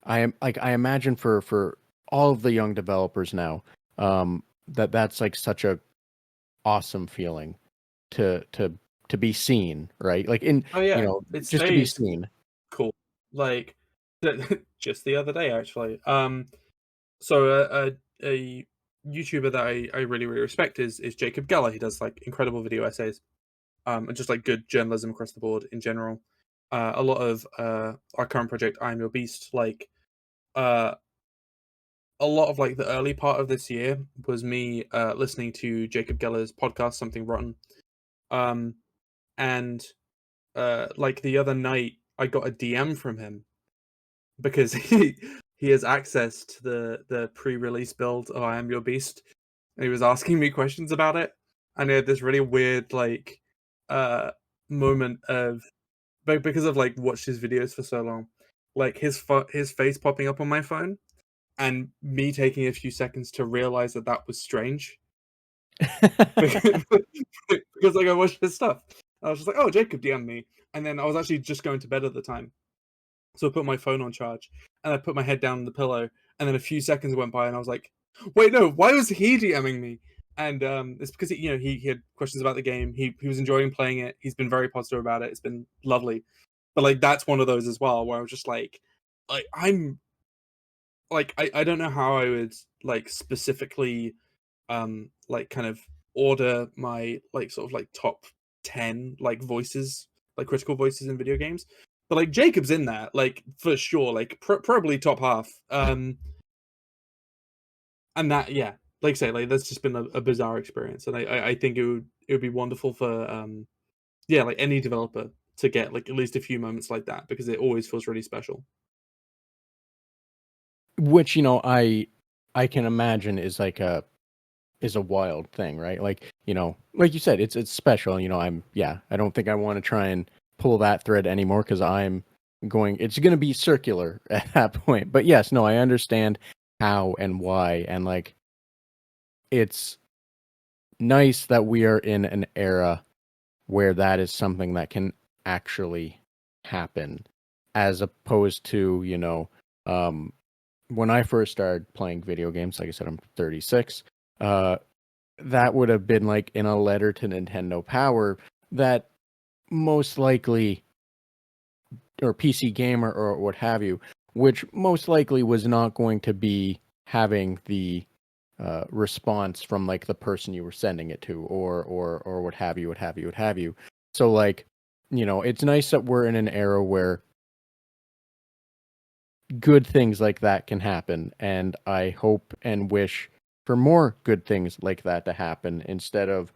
S1: I imagine for all of the young developers now, that's like such a awesome feeling to be seen, right? Like in
S2: Oh yeah, it
S1: just to be
S2: stays
S1: seen.
S2: cool. Like just the other day, actually. So a YouTuber that I really really respect is Jacob Geller. He does like incredible video essays, and just like good journalism across the board in general. A lot of our current project, I'm Your Beast, like uh, a lot of like the early part of this year was me listening to Jacob Geller's podcast, Something Rotten, And like the other night, I got a DM from him because he has access to the pre-release build of I Am Your Beast, and he was asking me questions about it. And he had this really weird like moment of, but because I've like watched his videos for so long, like his face popping up on my phone, and me taking a few seconds to realize that that was strange because, because like I watched his stuff. I was just like, oh, Jacob DM'd me, and then I was actually just going to bed at the time, so I put my phone on charge and I put my head down on the pillow, and then a few seconds went by, and I was like, wait, no, why was he DMing me? And it's because he had questions about the game. He was enjoying playing it. He's been very positive about it. It's been lovely. But like that's one of those as well where I was just like I'm like I don't know how I would like specifically like kind of order my like sort of like top 10 like voices, like critical voices in video games, but like Jacob's in there like for sure, like probably top half. And that, yeah, like I say, like that's just been a bizarre experience, and I think it would be wonderful for yeah, like any developer to get like at least a few moments like that, because it always feels really special.
S1: Which, I can imagine is a wild thing, right? Like, like you said, it's special. I don't think I want to try and pull that thread anymore because it's going to be circular at that point. But yes, no, I understand how and why. And like, it's nice that we are in an era where that is something that can actually happen, as opposed to, when I first started playing video games, like I said, I'm 36. That would have been like in a letter to Nintendo Power that most likely, or PC Gamer or what have you, which most likely was not going to be having the response from like the person you were sending it to, or what have you, what have you, what have you. So like, it's nice that we're in an era where good things like that can happen, and I hope and wish for more good things like that to happen instead of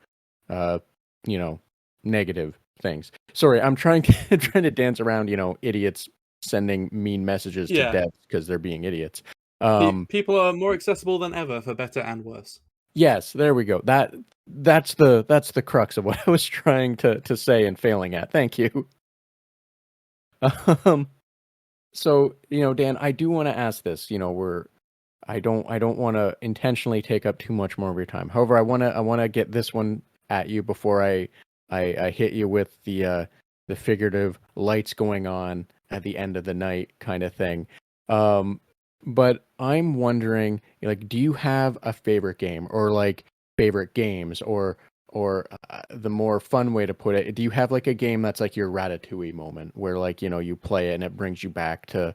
S1: uh you know negative things. Sorry, I'm trying to trying to dance around, idiots sending mean messages to
S2: Yeah,
S1: devs because they're being idiots.
S2: people are more accessible than ever, for better and worse.
S1: Yes, there we go. That's the crux of what I was trying to say and failing at. Thank you. um so, Dan, I do want to ask this. I don't want to intentionally take up too much more of your time. However, I want to get this one at you before I hit you with the figurative lights going on at the end of the night kind of thing. Um, but I'm wondering, like, do you have a favorite game, or like favorite games, or the more fun way to put it, do you have like a game that's like your Ratatouille moment, where like you play it and it brings you back to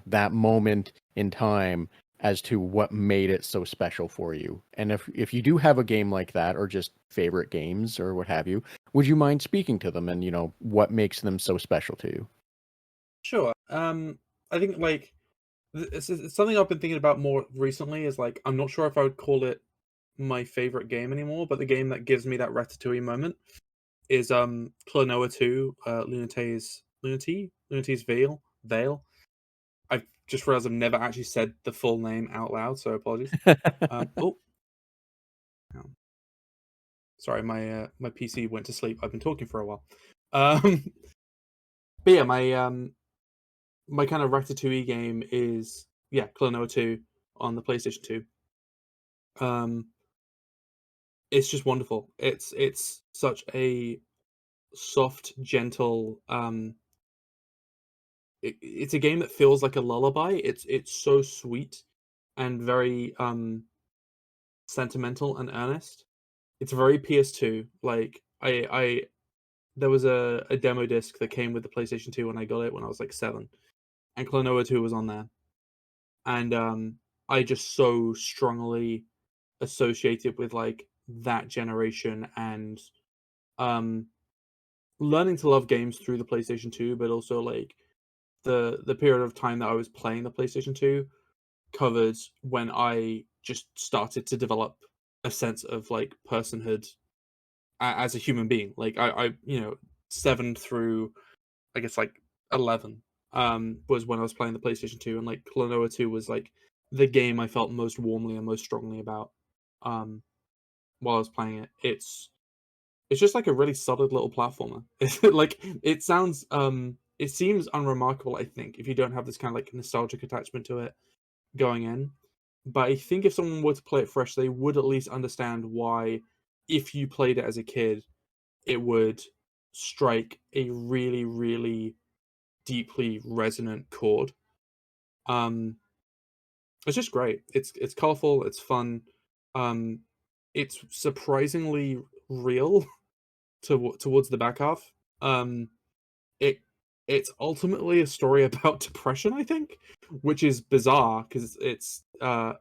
S1: that moment in time as to what made it so special for you? And if you do have a game like that, or just favorite games or what have you, would you mind speaking to them and what makes them so special to you?
S2: Sure. I think like it's something I've been thinking about more recently. Is like I'm not sure if I would call it my favorite game anymore, but the game that gives me that Ratatouille moment is Klonoa 2, Lunate's Veil. I've just realized I've never actually said the full name out loud, so apologies. Oh, sorry, my PC went to sleep. I've been talking for a while. Um, but yeah, my kind of Ratatouille game is, yeah, Klonoa 2 on the PlayStation 2. Um, it's just wonderful. It's such a soft, gentle. It's a game that feels like a lullaby. It's so sweet and very sentimental and earnest. It's very PS2. Like I there was a demo disc that came with the PlayStation 2 when I got it when I was like 7, and Klonoa 2 was on there. And I just so strongly associated with like that generation, and um learning to love games through the PlayStation 2, but also like the period of time that I was playing the PlayStation 2 covered when I just started to develop a sense of like personhood as a human being. Like I 7 through I guess like 11 was when I was playing the PlayStation 2, and like Klonoa 2 was like the game I felt most warmly and most strongly about um while I was playing it. It's just like a really solid little platformer. Like it seems unremarkable, I think, if you don't have this kind of like nostalgic attachment to it going in. But I think if someone were to play it fresh, they would at least understand why, if you played it as a kid, it would strike a really, really deeply resonant chord. Um, it's just great. It's colorful. It's fun. Um, it's surprisingly real towards the back half. It it's ultimately a story about depression, I think, which is bizarre because it's a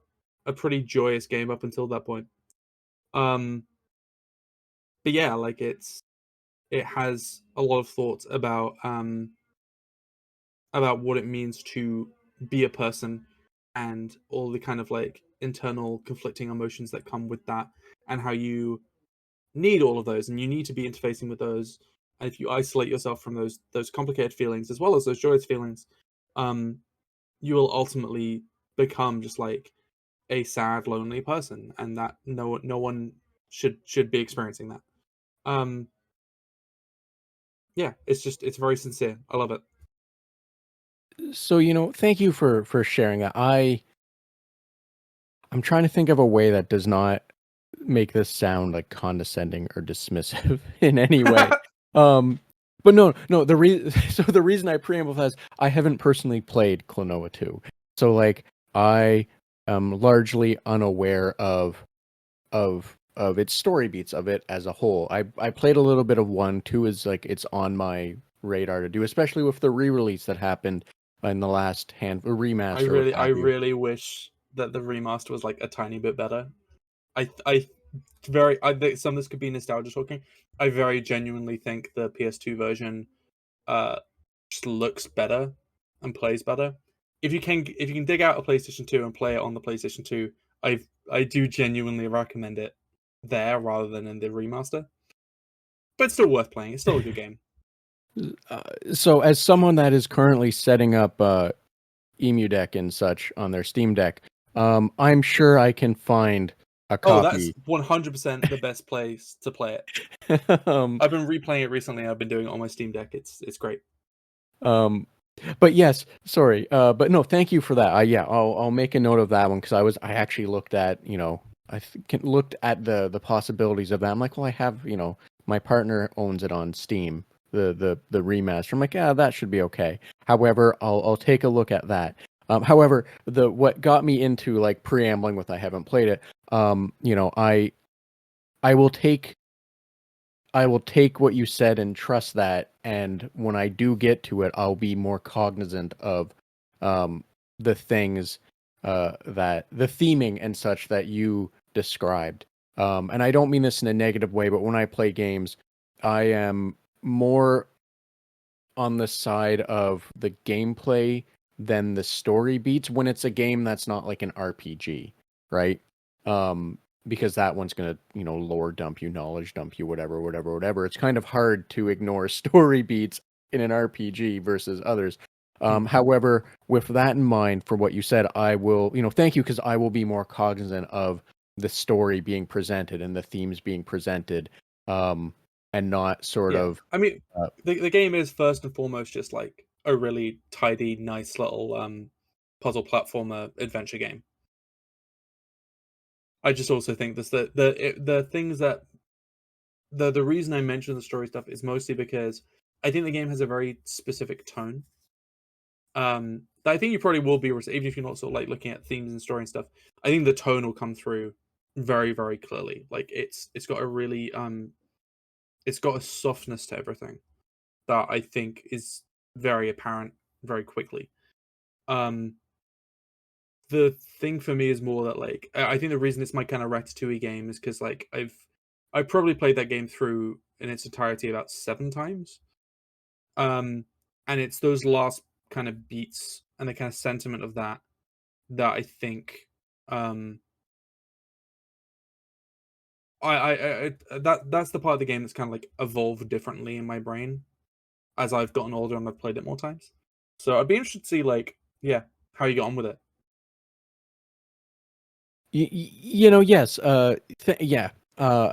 S2: pretty joyous game up until that point. Um, but yeah, like it has a lot of thoughts about what it means to be a person and all the kind of like internal conflicting emotions that come with that, and how you need all of those and you need to be interfacing with those. And if you isolate yourself from those complicated feelings as well as those joyous feelings, um you will ultimately become just like a sad, lonely person, and that no one should be experiencing that. um yeah, it's very sincere. I love it.
S1: So, thank you for sharing that. I'm trying to think of a way that does not make this sound like condescending or dismissive in any way. Um, but no, so the reason I preamble is I haven't personally played Klonoa 2. So like I am largely unaware of its story beats of it as a whole. I played a little bit of 1, 2 is like it's on my radar to do, especially with the re-release that happened in the last remaster, what
S2: I
S1: have you.
S2: really wish that the remaster was like a tiny bit better. I think some of this could be nostalgia talking. I very genuinely think the PS2 version uh just looks better and plays better. If you can dig out a PlayStation 2 and play it on the PlayStation 2, I do genuinely recommend it there rather than in the remaster. But it's still worth playing. It's still a good game.
S1: So as someone that is currently setting up Emu Deck and such on their Steam Deck, I'm sure I can find a
S2: Oh, that's
S1: copy.
S2: 100% the best place to play it.
S1: um,
S2: I've been replaying it recently. I've been doing it on my Steam Deck. It's great.
S1: um, but yes, sorry. But no, thank you for that. Yeah, I'll make a note of that one because I actually looked at looked at the possibilities of that. I'm like, well, I have my partner owns it on Steam, the remaster. I'm like, yeah, that should be okay. However, I'll take a look at that. However, the what got me into like preambling with I haven't played it. I will take I will take what you said and trust that. And when I do get to it, I'll be more cognizant of um, the things that the theming and such that you described. And I don't mean this in a negative way, but when I play games, I am more on the side of the gameplay than the story beats when it's a game that's not like an RPG, right? Um, because that one's gonna, lore dump you, knowledge dump you, whatever. It's kind of hard to ignore story beats in an RPG versus others. However, with that in mind, for what you said, I will, thank you, because I will be more cognizant of the story being presented and the themes being presented, and not sort
S2: Yeah,
S1: of
S2: I mean,
S1: uh,
S2: the game is first and foremost just like a really tidy, nice little puzzle platformer adventure game. I just also think this the things that the reason I mention the story stuff is mostly because I think the game has a very specific tone. That I think you probably will be even if you're not sort of like looking at themes and story and stuff. I think the tone will come through very, very clearly. Like it's got a really it's got a softness to everything that I think is very apparent very quickly. Um, the thing for me is more that like I think the reason it's my kind of Ratatouille game is because like I probably played that game through in its entirety about 7 times. Um, and it's those last kind of beats and the kind of sentiment of that I think um that's the part of the game that's kind of like evolved differently in my brain as I've gotten older and I've played it more times. So I'd be interested to see like, yeah, how you get on with it.
S1: Yes. Yeah.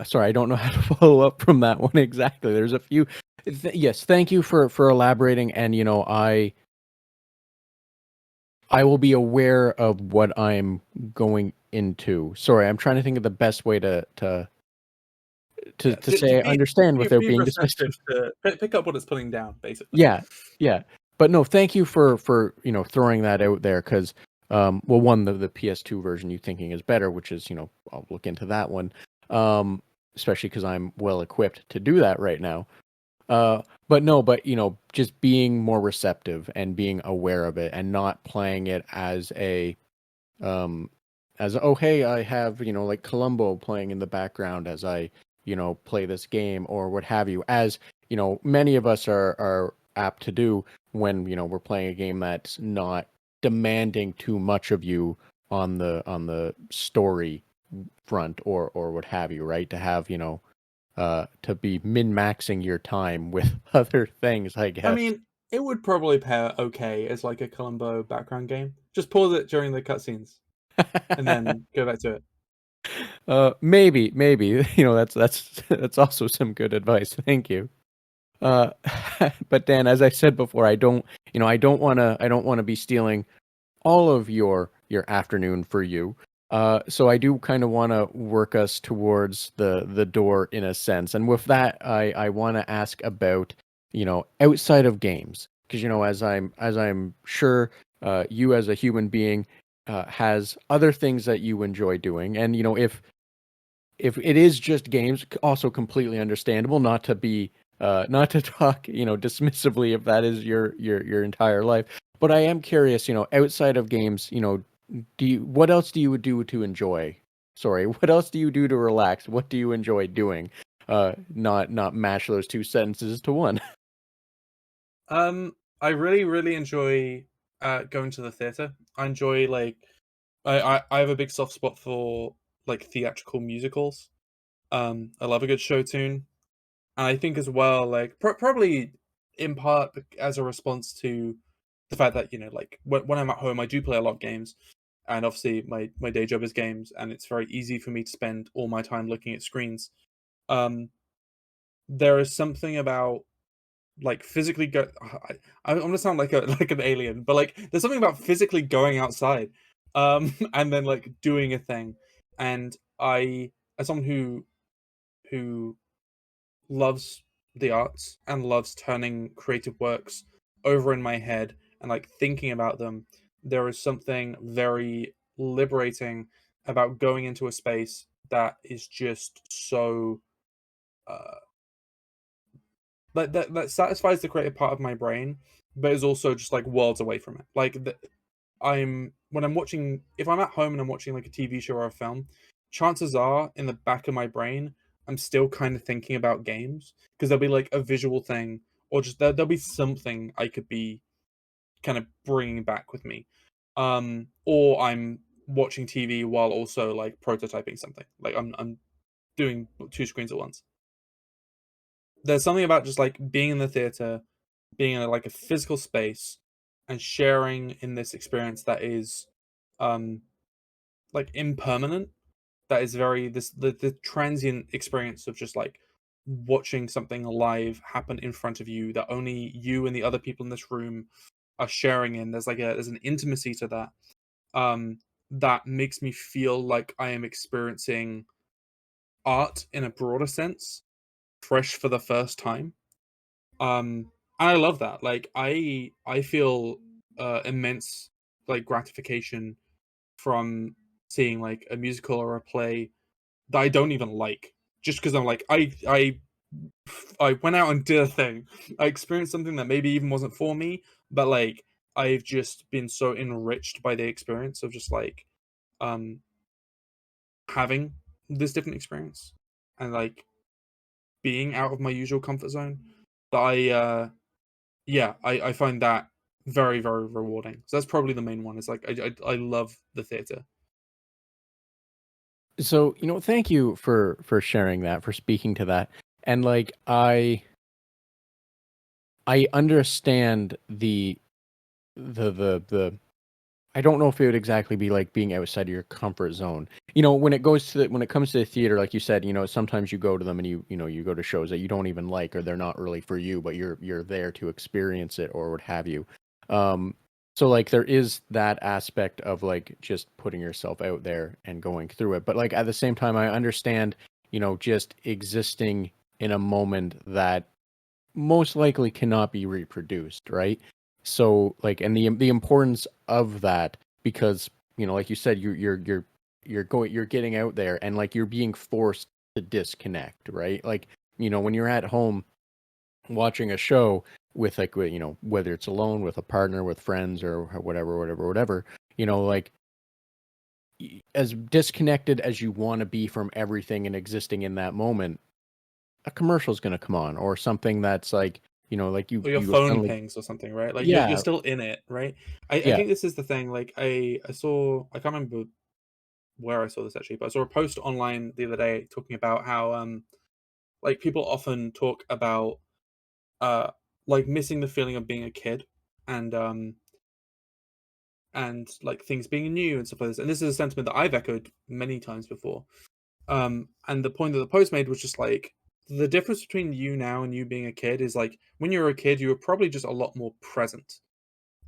S1: Sorry, I don't know how to follow up from that one exactly. There's a few. Yes, thank you for elaborating, and I will be aware of what I'm going into. Sorry, I'm trying to think of the best way
S2: Yeah,
S1: to say I understand without
S2: be
S1: being dismissive.
S2: receptive to pick up what it's putting down, basically.
S1: Yeah, yeah. But no, thank you for throwing that out there because well, one, the PS2 version you thinking is better, which is I'll look into that one, especially because I'm well equipped to do that right now. But no, but just being more receptive and being aware of it and not playing it um oh hey, I have like Columbo playing in the background as I play this game or what have you, as many of us are apt to do when we're playing a game that's not demanding too much of you on the story front or what have you, right? To have to be min-maxing your time with other things, I
S2: I
S1: guess.
S2: mean, it would probably pair okay as like a Columbo background game. Just pause it during the cutscenes and then go back to it.
S1: Maybe, that's also some good advice. Thank you. Uh, but Dan, as I said before, I don't want to be stealing all of your afternoon for you. So I do kind of want to work us towards the door in a sense. And with that, I want to ask about, outside of games, because as I'm sure you as a human being has other things that you enjoy doing. And if it is just games, also completely understandable, not to be not to talk dismissively if that is your entire life. But I am curious, outside of games, what else do you do to enjoy? Sorry, what else do you do to relax? What do you enjoy doing? Not mash those two sentences to one.
S2: I really, really enjoy going to the theater. I enjoy like I have a big soft spot for like theatrical musicals. I love a good show tune. And I think as well, like probably in part as a response to the fact that like when I'm at home, I do play a lot of games, and obviously my day job is games, and it's very easy for me to spend all my time looking at screens. Um, there is something about like physically I'm gonna sound like a like an alien, but like there's something about physically going outside, and then like doing a thing, and I as someone who loves the arts and loves turning creative works over in my head and like thinking about them, there is something very liberating about going into a space that is just so uh that satisfies the creative part of my brain, but is also just like worlds away from it. Like I'm when I'm watching, if I'm at home and I'm watching like a TV show or a film, chances are in the back of my brain, I'm still kind of thinking about games because there'll be like a visual thing or just there'll be something I could be kind of bringing back with me. Or I'm watching TV while also like prototyping something. Like I'm doing two screens at once. There's something about just like being in the theater, being in like a physical space and sharing in this experience that is um like impermanent, that is very the transient experience of just like watching something alive happen in front of you that only you and the other people in this room are sharing in. There's an intimacy to that that makes me feel like I am experiencing art in a broader sense, fresh for the first time. And I love that. Like I feel immense like gratification from seeing like a musical or a play that I don't even like, just because I'm like I went out and did a thing. I experienced something that maybe even wasn't for me, but like I've just been so enriched by the experience of just like um having this different experience and like being out of my usual comfort zone that I find that very, very rewarding. So that's probably the main one. It's like I love the theater.
S1: So, thank you for sharing that, for speaking to that. And like I understand the I don't know if it would exactly be like being outside of your comfort zone. When it comes to the theater, like you said, sometimes you go to them and you go to shows that you don't even like or they're not really for you, but you're there to experience it or what have you. Um, so like there is that aspect of like just putting yourself out there and going through it. But like at the same time, I understand, just existing in a moment that most likely cannot be reproduced, right? So like, and the importance of that, because like you said, you're getting out there and like you're being forced to disconnect, right? Like, when you're at home watching a show with like whether it's alone, with a partner, with friends, or whatever, like as disconnected as you want to be from everything and existing in that moment, a commercial is going to come on, or something that's like like
S2: Or your
S1: you
S2: phone
S1: suddenly.
S2: pings or something, right? Like you're
S1: Yeah,
S2: still in it, right? I
S1: yeah.
S2: think this is the thing. Like I saw, I can't remember where I saw this actually, but I saw a post online the other day talking about how like people often talk about uh like missing the feeling of being a kid, and like things being new and stuff like this. And this is a sentiment that I've echoed many times before. And the point that the post made was just like the difference between you now and you being a kid is like when you were a kid, you were probably just a lot more present.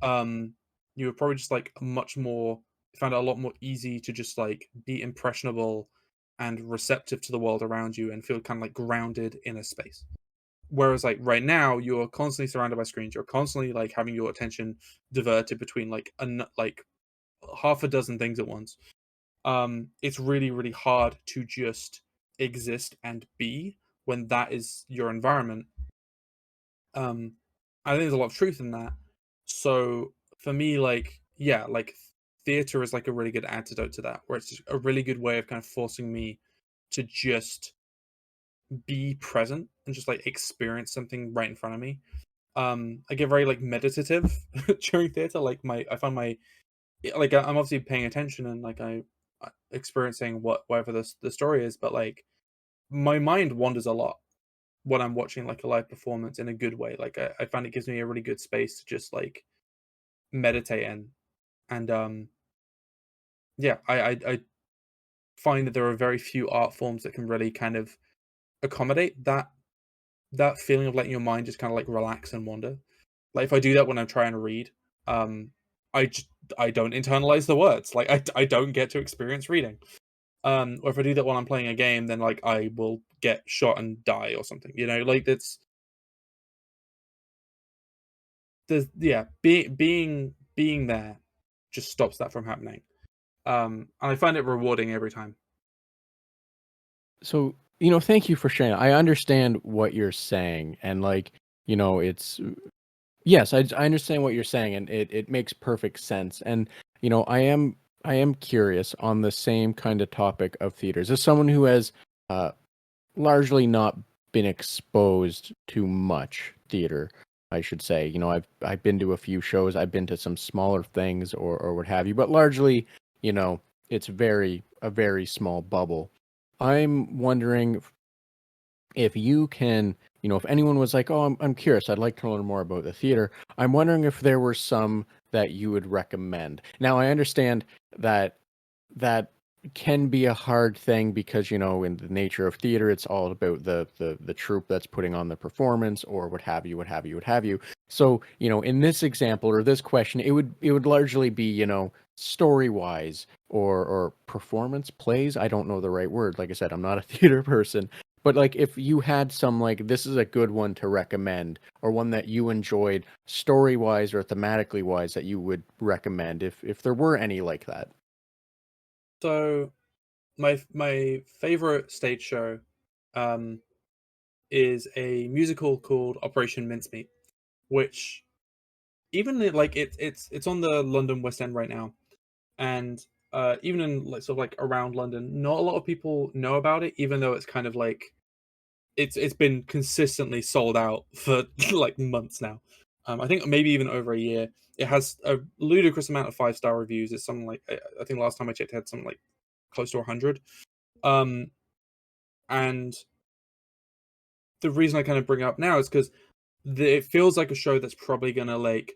S2: Um, you were probably just like much more, found it a lot more easy to just like be impressionable and receptive to the world around you and feel kind of like grounded in a space. Whereas like right now, you're constantly surrounded by screens. You're constantly like having your attention diverted between like like half a dozen things at once. It's really hard to just exist and be when that is your environment. um I think there's a lot of truth in that. So for me, like, yeah, like theater is like a really good antidote to that, where it's just a really good way of kind of forcing me to just be present and just like experience something right in front of me. I get very like meditative during theater. Like I find my, like I'm obviously paying attention and like I experiencing whatever the story is, but like my mind wanders a lot when I'm watching like a live performance in a good way. Like I find it gives me a really good space to just like meditate in. And yeah, I find that there are very few art forms that can really kind of accommodate that feeling of letting your mind just kind of like relax and wander. Like if I do that when I'm trying to read, um, I just I don't internalize the words. Like I don't get to experience reading. Or if I do that while I'm playing a game, then like I will get shot and die or something. Like that's yeah, being there just stops that from happening. And I find it rewarding every time.
S1: So, thank you for sharing. I understand what you're saying, and like, it's yes, I understand what you're saying, and it makes perfect sense. And I am curious on the same kind of topic of theaters. As someone who has uh, largely not been exposed to much theater, I should say. I've been to a few shows, I've been to some smaller things or what have you, but largely, you know, it's a very small bubble. I'm wondering if you can, if anyone was like, "Oh, I'm curious, I'd like to learn more about the theater." I'm wondering if there were some that you would recommend. Now, I understand that that can be a hard thing because in the nature of theater it's all about the troupe that's putting on the performance or what have you. So in this example or this question, it would largely be story wise or performance plays. I don't know the right word. Like I said, I'm not a theater person, but like if you had some, like, this is a good one to recommend, or one that you enjoyed story wise or thematically wise that you would recommend, if there were any like that.
S2: So my favorite stage show um is a musical called Operation Mincemeat, which like it's on the London West End right now. And even in like sort of like around London, not a lot of people know about it, even though it's kind of like it's been consistently sold out for like months now. I think maybe even over a year. It has a ludicrous amount of 5-star reviews. It's something like I think last time I checked, it had something like close to 100. And the reason I kind of bring it up now is because it feels like a show that's probably gonna like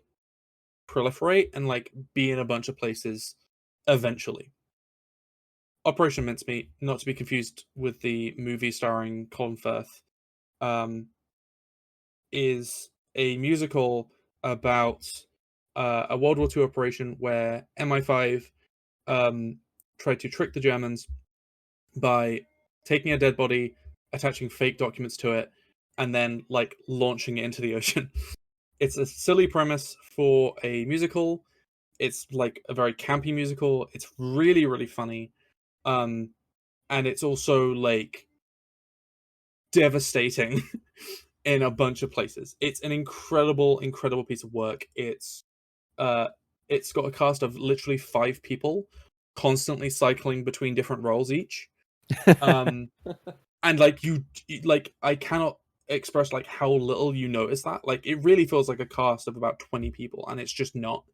S2: proliferate and like be in a bunch of places eventually. Operation Mincemeat, not to be confused with the movie starring Colin Firth, um, is a musical about a World War II operation where MI5 tried to trick the Germans by taking a dead body, attaching fake documents to it, and then like launching it into the ocean. It's a silly premise for a musical. It's like a very campy musical. It's really, really funny. Um, and it's also like devastating in a bunch of places. It's an incredible, incredible piece of work. Uh it's got a cast of literally 5 people constantly cycling between different roles each. Um and like like I cannot express like how little you notice that. Like it really feels like a cast of about 20 people and it's just not.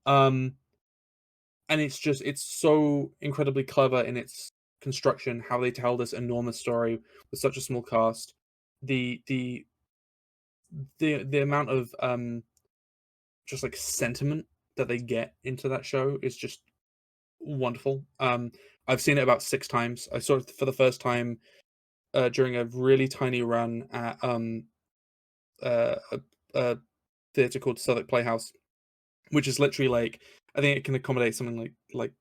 S2: Um and it's so incredibly clever in its construction, how they tell this enormous story with such a small cast. The the the amount of just like sentiment that they get into that show is just wonderful. I've seen it about 6 times. I saw it for the first time during a really tiny run at a theater called Southwark Playhouse, which is literally like I think it can accommodate something like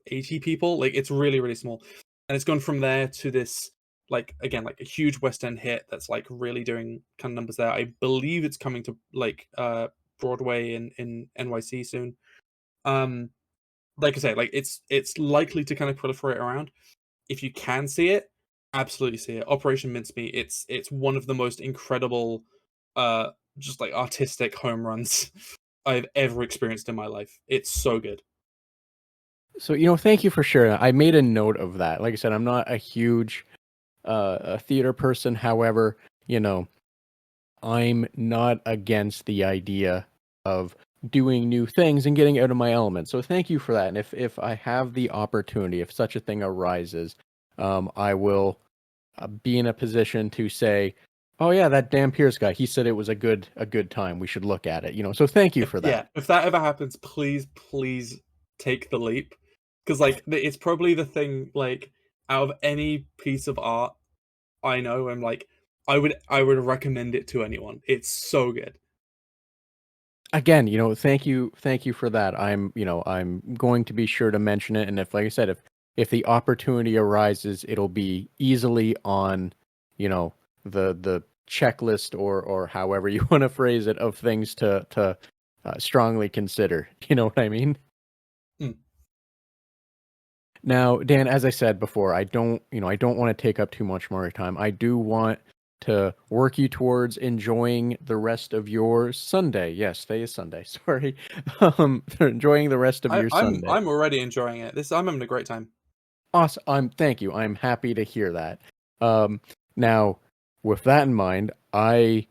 S2: 80 people. Like it's really, really small. And it's gone from there to this like again like a huge West End hit that's like really doing kind of numbers there. I believe it's coming to like Broadway in NYC soon. Um like I say, like it's likely to kind of proliferate around. If you can see it, absolutely see it. Operation Mincemeat, it's one of the most incredible just like artistic home runs I've ever experienced in my life. It's so good.
S1: So, thank you for sharing that. I made a note of that. Like I said, I'm not a huge a theater person. However, I'm not against the idea of doing new things and getting out of my element. So thank you for that. And if I have the opportunity, if such a thing arises, I will be in a position to say, "Oh yeah, that Dan Pearce guy. He said it was a good time. We should look at it." So thank you for that.
S2: If that ever happens, please take the leap, because like it's probably the thing like out of any piece of art I know, I'm like I would recommend it to anyone. It's so good.
S1: Again, thank you for that. I'm going to be sure to mention it. And if, like I said, if the opportunity arises, it'll be easily on, the checklist or however you want to phrase it of things to strongly consider. You know what I mean?
S2: Mm.
S1: Now, Dan, as I said before, I don't want to take up too much more time. I do want to work you towards enjoying the rest of your Sunday. Yes, today is Sunday. Sorry. Enjoying the rest of
S2: I,
S1: your
S2: I'm
S1: Sunday.
S2: I'm already enjoying it. I'm having a great time.
S1: Awesome. Thank you. I'm happy to hear that. Now, with that in mind, I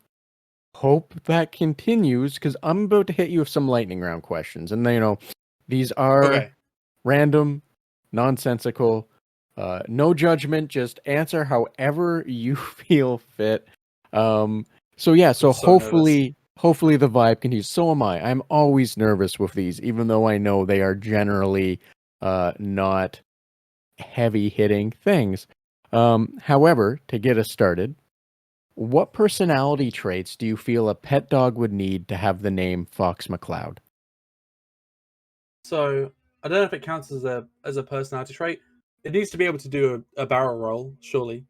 S1: hope that continues because I'm about to hit you with some lightning round questions, and these are
S2: Okay.
S1: random, nonsensical, no judgment. Just answer however you feel fit. So yeah.
S2: I'm
S1: So
S2: so nervous.
S1: hopefully the vibe continues. So am I. I'm always nervous with these, even though I know they are generally not heavy hitting things. However, to get us started, what personality traits do you feel a pet dog would need to have the name Fox McCloud?
S2: So I don't know if it counts as a personality trait. It needs to be able to do a barrel roll, surely.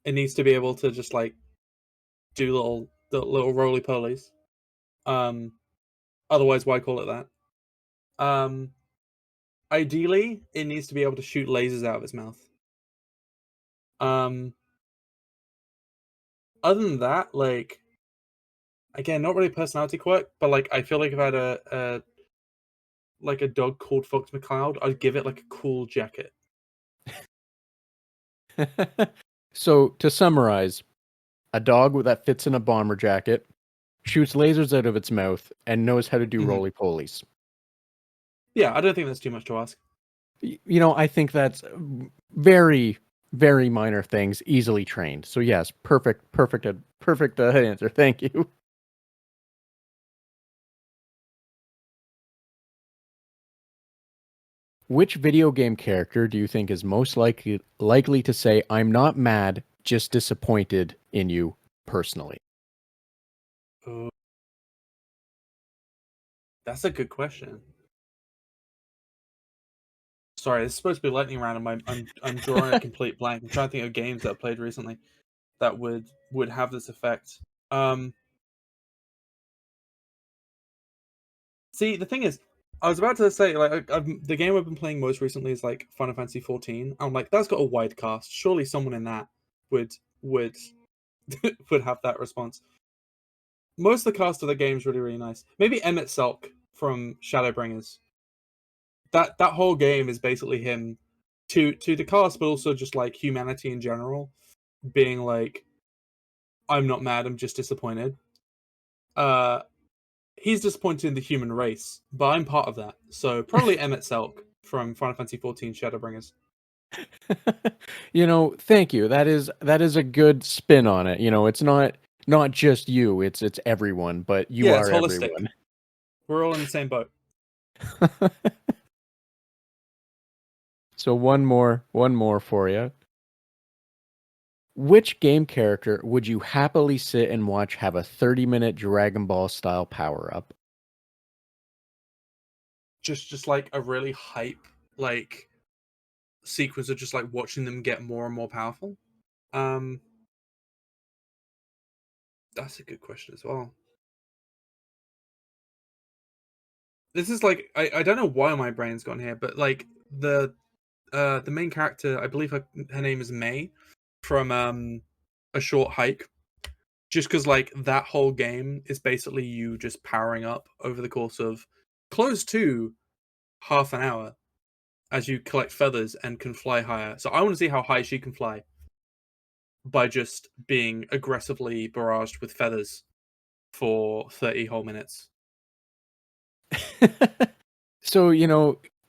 S2: It needs to be able to just like do little roly polies. Um, otherwise, why call it that? Um, ideally, it needs to be able to shoot lasers out of its mouth. Um, other than that, like again, not really personality quirk, but like I feel like if I had a like a dog called Fox McCloud, I'd give it like a cool jacket.
S1: So, to summarize, a dog that fits in a bomber jacket, shoots lasers out of its mouth, and knows how to do
S2: Hmm.
S1: roly polies.
S2: Yeah, I don't think that's too much to ask.
S1: I think that's very, very minor things, easily trained. So yes, perfect answer. Thank you. Which video game character do you think is most likely to say, "I'm not mad, just disappointed in you personally"?
S2: Oh, that's a good question. Sorry, this is supposed to be lightning round, and I'm drawing a complete blank. I'm trying to think of games that I played recently that would have this effect. Um, See, the thing is, I was about to say like the game I've been playing most recently is like Final Fantasy 14. I'm like, that's got a wide cast. Surely someone in that would would would have that response. Most of the cast of the game is really really nice. Maybe Emmett Selk from Shadowbringers. That whole game is basically him to the cast, but also just like humanity in general, being like, I'm not mad, I'm just disappointed. Uh, he's disappointed in the human race, but I'm part of that. So probably Emmett Selk from Final Fantasy 14 Shadowbringers.
S1: Thank you. That is a good spin on it. It's not just you, it's everyone, but you
S2: Yeah, it's
S1: are
S2: holistic.
S1: everyone.
S2: We're all in the same boat.
S1: So one more for you. Which game character would you happily sit and watch have a 30-minute Dragon Ball style power up?
S2: Just like a really hype like sequence of just like watching them get more and more powerful. Um, that's a good question as well. This is like I don't know why my brain's gone here, but like the main character, I believe her name is May from A Short Hike. Just because like that whole game is basically you just powering up over the course of close to half an hour as you collect feathers and can fly higher. So I want to see how high she can fly by just being aggressively barraged with feathers for 30 whole minutes.
S1: So,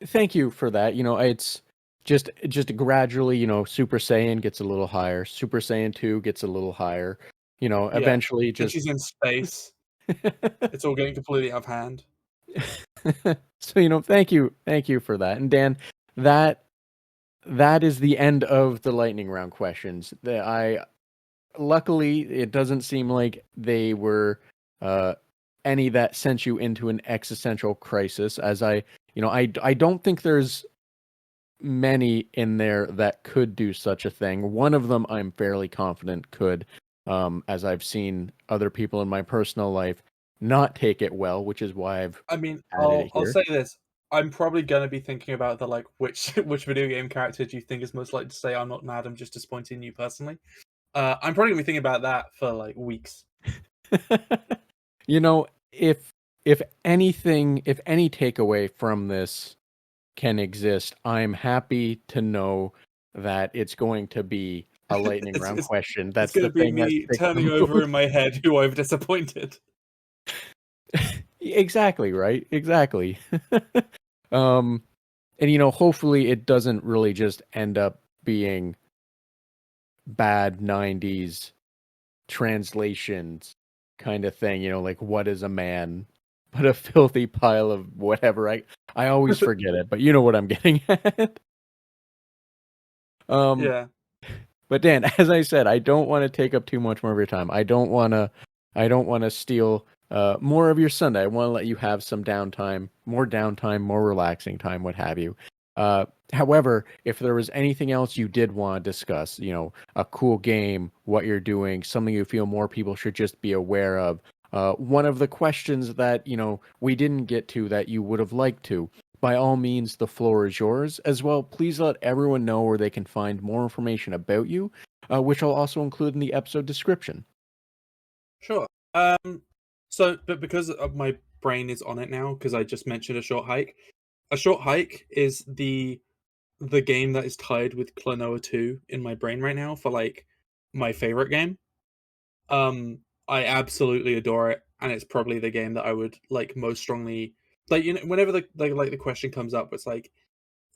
S1: thank you for that. It's just gradually, Super Saiyan gets a little higher, Super Saiyan 2 gets a little higher,
S2: Yeah.
S1: eventually
S2: Then
S1: just
S2: she's in space. It's all getting completely out of hand.
S1: So, thank you for that. And Dan, that that is the end of the lightning round questions. I luckily it doesn't seem like they were uh any that sent you into an existential crisis, as I don't think there's many in there that could do such a thing. One of them I'm fairly confident could, as I've seen other people in my personal life not take it well, which is why I've
S2: I mean,
S1: added it
S2: I'll
S1: here.
S2: say this. I'm probably gonna be thinking about the like which which video game character do you think is most likely to say I'm not mad, I'm just disappointed in you personally. I'm probably gonna be thinking about that for like weeks.
S1: You know, if anything, if any takeaway from this can exist, I'm happy to know that it's going to be a lightning
S2: it's,
S1: round
S2: it's
S1: question.
S2: it's
S1: That's
S2: gonna
S1: the
S2: be
S1: thing that
S2: me
S1: sticks
S2: turning
S1: the
S2: over
S1: most.
S2: in my head who I've disappointed.
S1: Exactly, right? Exactly. um and hopefully it doesn't really just end up being bad 90s translations kind of thing, like what is a man but a filthy pile of whatever. I always forget it, but you know what I'm getting at. um
S2: Yeah.
S1: but Dan, as I said, I don't want to take up too much more of your time. I don't want to steal more of your Sunday. I want to let you have some downtime, more relaxing time, what have you. However, if there was anything else you did want to discuss, a cool game, what you're doing, something you feel more people should just be aware of, one of the questions that, we didn't get to that you would have liked to, by all means, the floor is yours. As well, please let everyone know where they can find more information about you, which I'll also include in the episode description.
S2: Sure. So, but because of my brain is on it now, because I just mentioned A Short Hike. A Short Hike is the game that is tied with Klonoa 2 in my brain right now for like my favorite game. Um, I absolutely adore it, and it's probably the game that I would like most strongly like. Whenever the like the question comes up, it's like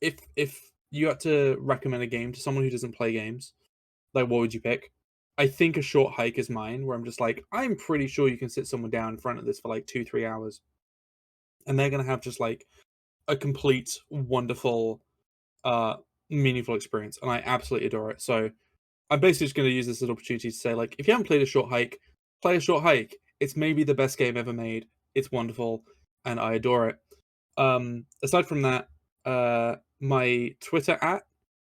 S2: if you had to recommend a game to someone who doesn't play games, like what would you pick? I think A Short Hike is mine, where I'm just like, I'm pretty sure you can sit someone down in front of this for like 2-3 hours, and they're gonna have just like a complete, wonderful, uh, meaningful experience, and I absolutely adore it. So I'm basically just gonna use this as an opportunity to say, like, if you haven't played A Short Hike, play A Short Hike. It's maybe the best game ever made. It's wonderful, and I adore it. Aside from that, my Twitter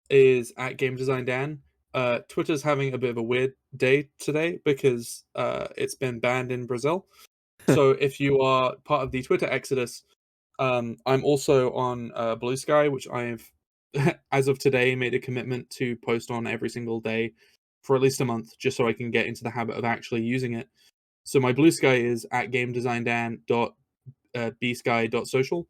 S2: is at Game Design Dan. Twitter's having a bit of a weird day today because it's been banned in Brazil. So if you are part of the Twitter exodus, I'm also on Blue Sky, which I've, as of today, made a commitment to post on every single day for at least a month, just so I can get into the habit of actually using it. So my Blue Sky is at gamedesign.bsky.social.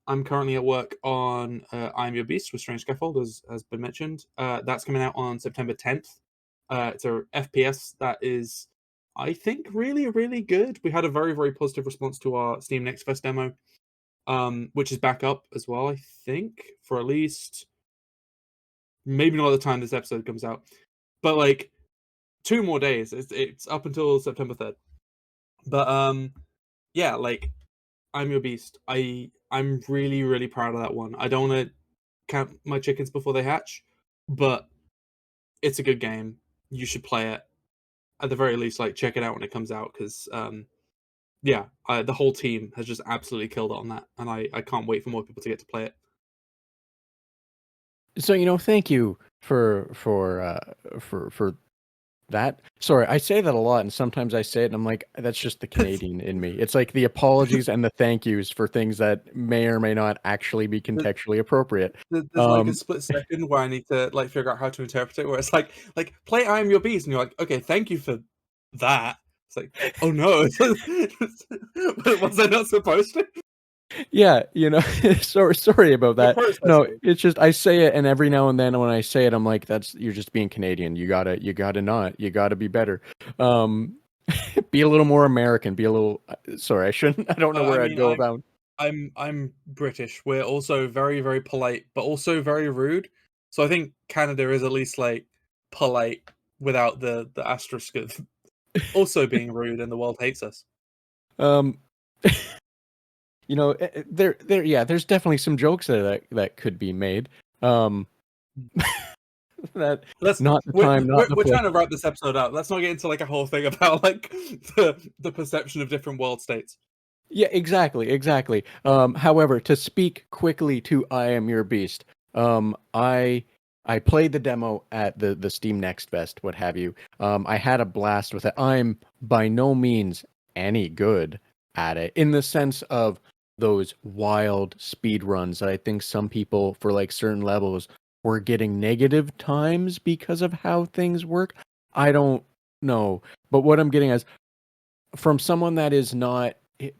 S2: I'm currently at work on I Am Your Beast with Strange Scaffold, as has been mentioned. That's coming out on September 10th. It's a FPS that is, I think, really, really good. We had a very, very positive response to our Steam Next Fest demo, which is back up as well, I think, for at least maybe not at the time this episode comes out, but like 2 more days. It's up until September 3rd. But yeah, like I'm Your Beast. I'm really, really proud of that one. I don't want to count my chickens before they hatch, but it's a good game. You should play it. At the very least, like check it out when it comes out, because yeah, the whole team has just absolutely killed it on that, and I can't wait for more people to get to play it.
S1: So, thank you for that. Sorry, I say that a lot, and sometimes I say it, and I'm like, that's just the Canadian in me. It's like the apologies and the thank yous for things that may or may not actually be contextually appropriate.
S2: There's like a split second where I need to like figure out how to interpret it, where it's like play I Am Your Beast, and you're like, okay, thank you for that. It's like, oh no, was I not supposed to?
S1: Yeah, sorry about
S2: You're
S1: that. No,
S2: processing.
S1: it's just I say it, and every now and then when I say it, I'm like, you're just being Canadian. You gotta be better. Um, be a little more American. Be a little. Sorry, I shouldn't. I don't know
S2: I
S1: where I'd
S2: mean,
S1: go about.
S2: I'm British. We're also very, very polite, but also very rude. So I think Canada is at least like polite without the asterisk of also being rude, and the world hates us.
S1: Um, yeah, there's definitely some jokes that could be made. Um, that
S2: Let's
S1: not the time, not the
S2: we're
S1: place.
S2: trying to wrap this episode up. Let's not get into like a whole thing about like the perception of different world states.
S1: Yeah, exactly. However, to speak quickly to I Am Your Beast, I played the demo at the Steam Next Fest, what have you. I had a blast with it. I'm by no means any good at it in the sense of those wild speed runs that I think some people for like certain levels were getting negative times because of how things work. I don't know, but what I'm getting is from someone that is not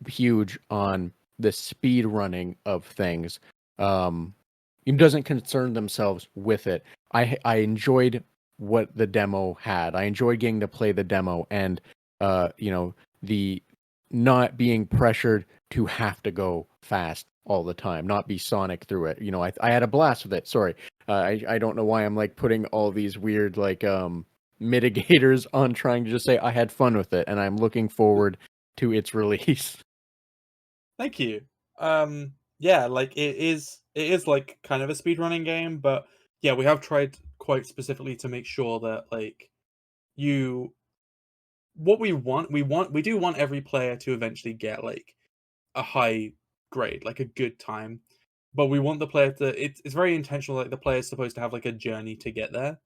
S1: huge on the speed running of things, um, it doesn't concern themselves with it. I enjoyed what the demo had. I enjoyed getting to play the demo and the not being pressured to have to go fast all the time, not be Sonic through it. I had a blast with it. Sorry, I don't know why I'm like putting all these weird like mitigators on trying to just say I had fun with it and I'm looking forward to its release.
S2: Thank you. Yeah, like it is like kind of a speedrunning game, but yeah, we have tried quite specifically to make sure that like you what we do want every player to eventually get like a high grade, like a good time. But we want the player to it's very intentional, like the player's supposed to have like a journey to get there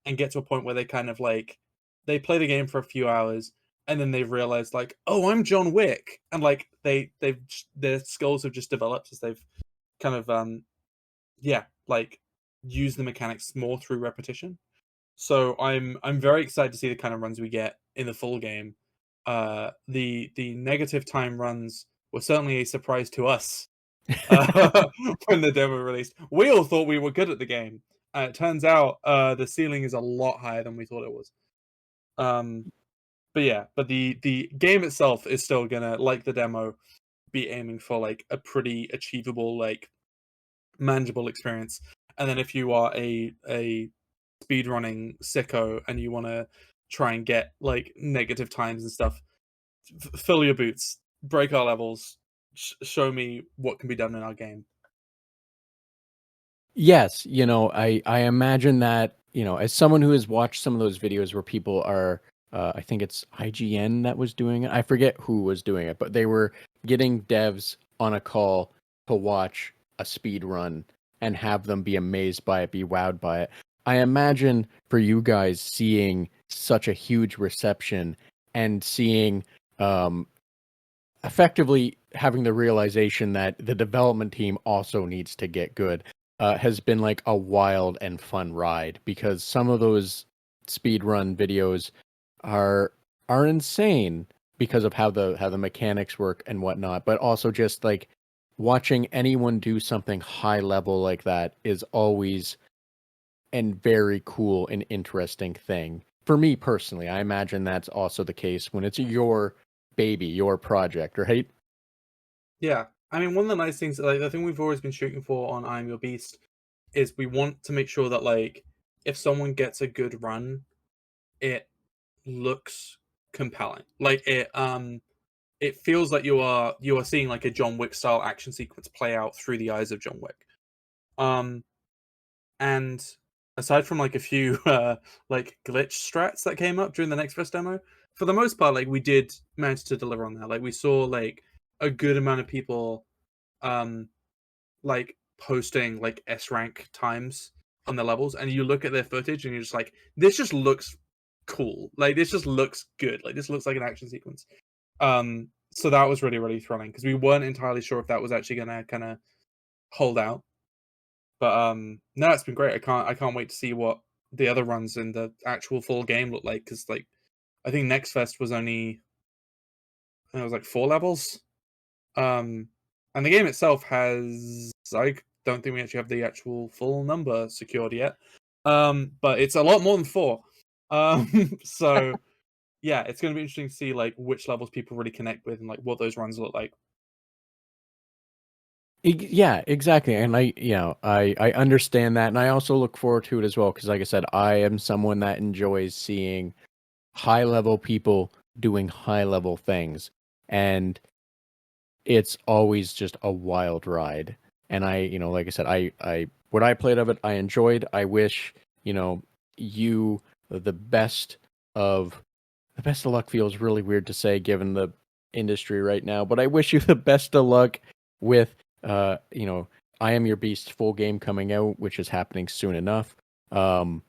S2: and get to a point where they kind of like they play the game for a few hours and then they've realized like, oh, I'm John Wick, and like their skills have just developed as they've kind of yeah, like use the mechanics more through repetition. So I'm very excited to see the kind of runs we get in the full game. The negative time runs were certainly a surprise to us when the demo released. We all thought we were good at the game. It turns out the ceiling is a lot higher than we thought it was. Um, but yeah, but the game itself is still gonna, like the demo, be aiming for like a pretty achievable like manageable experience. And then if you are a speedrunning sicko and you want to try and get like negative times and stuff, fill your boots, break our levels, show me what can be done in our game.
S1: Yes, I imagine that, as someone who has watched some of those videos where people are, I think it's IGN that was doing it. I forget who was doing it, but they were getting devs on a call to watch a speed run and have them be amazed by it, be wowed by it. I imagine for you guys seeing such a huge reception and seeing effectively having the realization that the development team also needs to get good has been like a wild and fun ride, because some of those speedrun videos are insane because of how the mechanics work and whatnot, but also just like watching anyone do something high level like that is always and very cool and interesting thing. For me personally, I imagine that's also the case when it's your baby, your project, right?
S2: Yeah. I mean, one of the nice things, like the thing we've always been shooting for on I Am Your Beast, is we want to make sure that like if someone gets a good run, it looks compelling. Like it feels like you are seeing like a John Wick style action sequence play out through the eyes of John Wick. Um and aside from like a few like glitch strats that came up during the Next Fest demo, for the most part, like we did manage to deliver on that. Like we saw like a good amount of people um like posting like S rank times on the levels, and you look at their footage and you're just like, this just looks cool. Like this just looks good. Like this looks like an action sequence. So that was really, really thrilling because we weren't entirely sure if that was actually gonna kind of hold out. But no, it's been great. I can't wait to see what the other runs in the actual full game look like, because like I think Next Fest was only, I think it was like 4 levels. And the game itself has, I don't think we actually have the actual full number secured yet. But it's a lot more than 4. So yeah, it's going to be interesting to see like which levels people really connect with and like what those runs look like.
S1: Yeah, exactly. And I understand that, and I also look forward to it as well because, like I said, I am someone that enjoys seeing high level people doing high level things, and it's always just a wild ride. And like I said, I what I played of it, I enjoyed. I wish you the best of luck. Feels really weird to say given the industry right now, but I wish you the best of luck with I Am Your Beast full game coming out, which is happening soon enough. And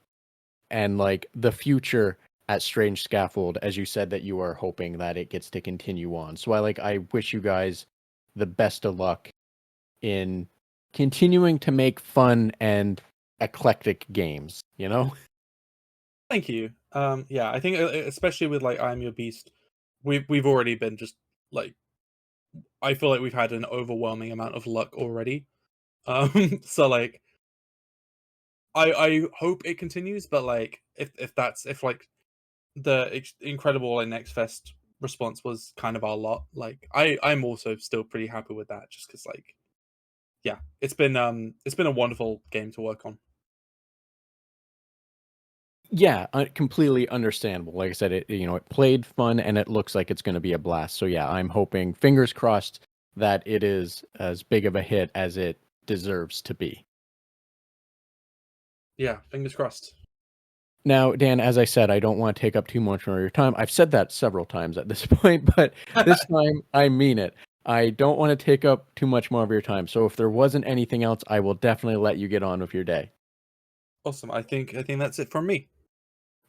S1: like the future at Strange Scaffold, as you said that you are hoping that it gets to continue on. So I wish you guys the best of luck in continuing to make fun and eclectic games,
S2: Thank you. Yeah, I think especially with like I Am Your Beast, we've already been just like, I feel like we've had an overwhelming amount of luck already. So like I hope it continues, but like if like the incredible like Next Fest response was kind of our lot, like I'm also still pretty happy with that, just because like yeah, it's been a wonderful game to work on.
S1: Yeah, completely understandable. Like I said, it played fun and it looks like it's going to be a blast. So yeah, I'm hoping, fingers crossed, that it is as big of a hit as it deserves to be.
S2: Yeah, fingers crossed.
S1: Now, Dan, as I said, I don't want to take up too much more of your time. I've said that several times at this point, but this time I mean it. I don't want to take up too much more of your time. So if there wasn't anything else, I will definitely let you get on with your day.
S2: Awesome. I think that's it from me.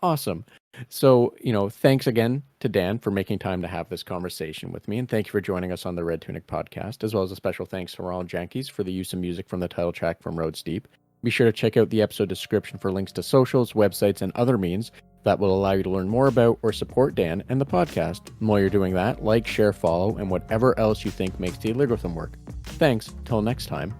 S1: Awesome. So, thanks again to Dan for making time to have this conversation with me. And thank you for joining us on the Red Tunic podcast, as well as a special thanks to Ronald Jankees for the use of music from the title track from Road Steep. Be sure to check out the episode description for links to socials, websites, and other means that will allow you to learn more about or support Dan and the podcast. And while you're doing that, like, share, follow, and whatever else you think makes the algorithm work. Thanks. Till next time.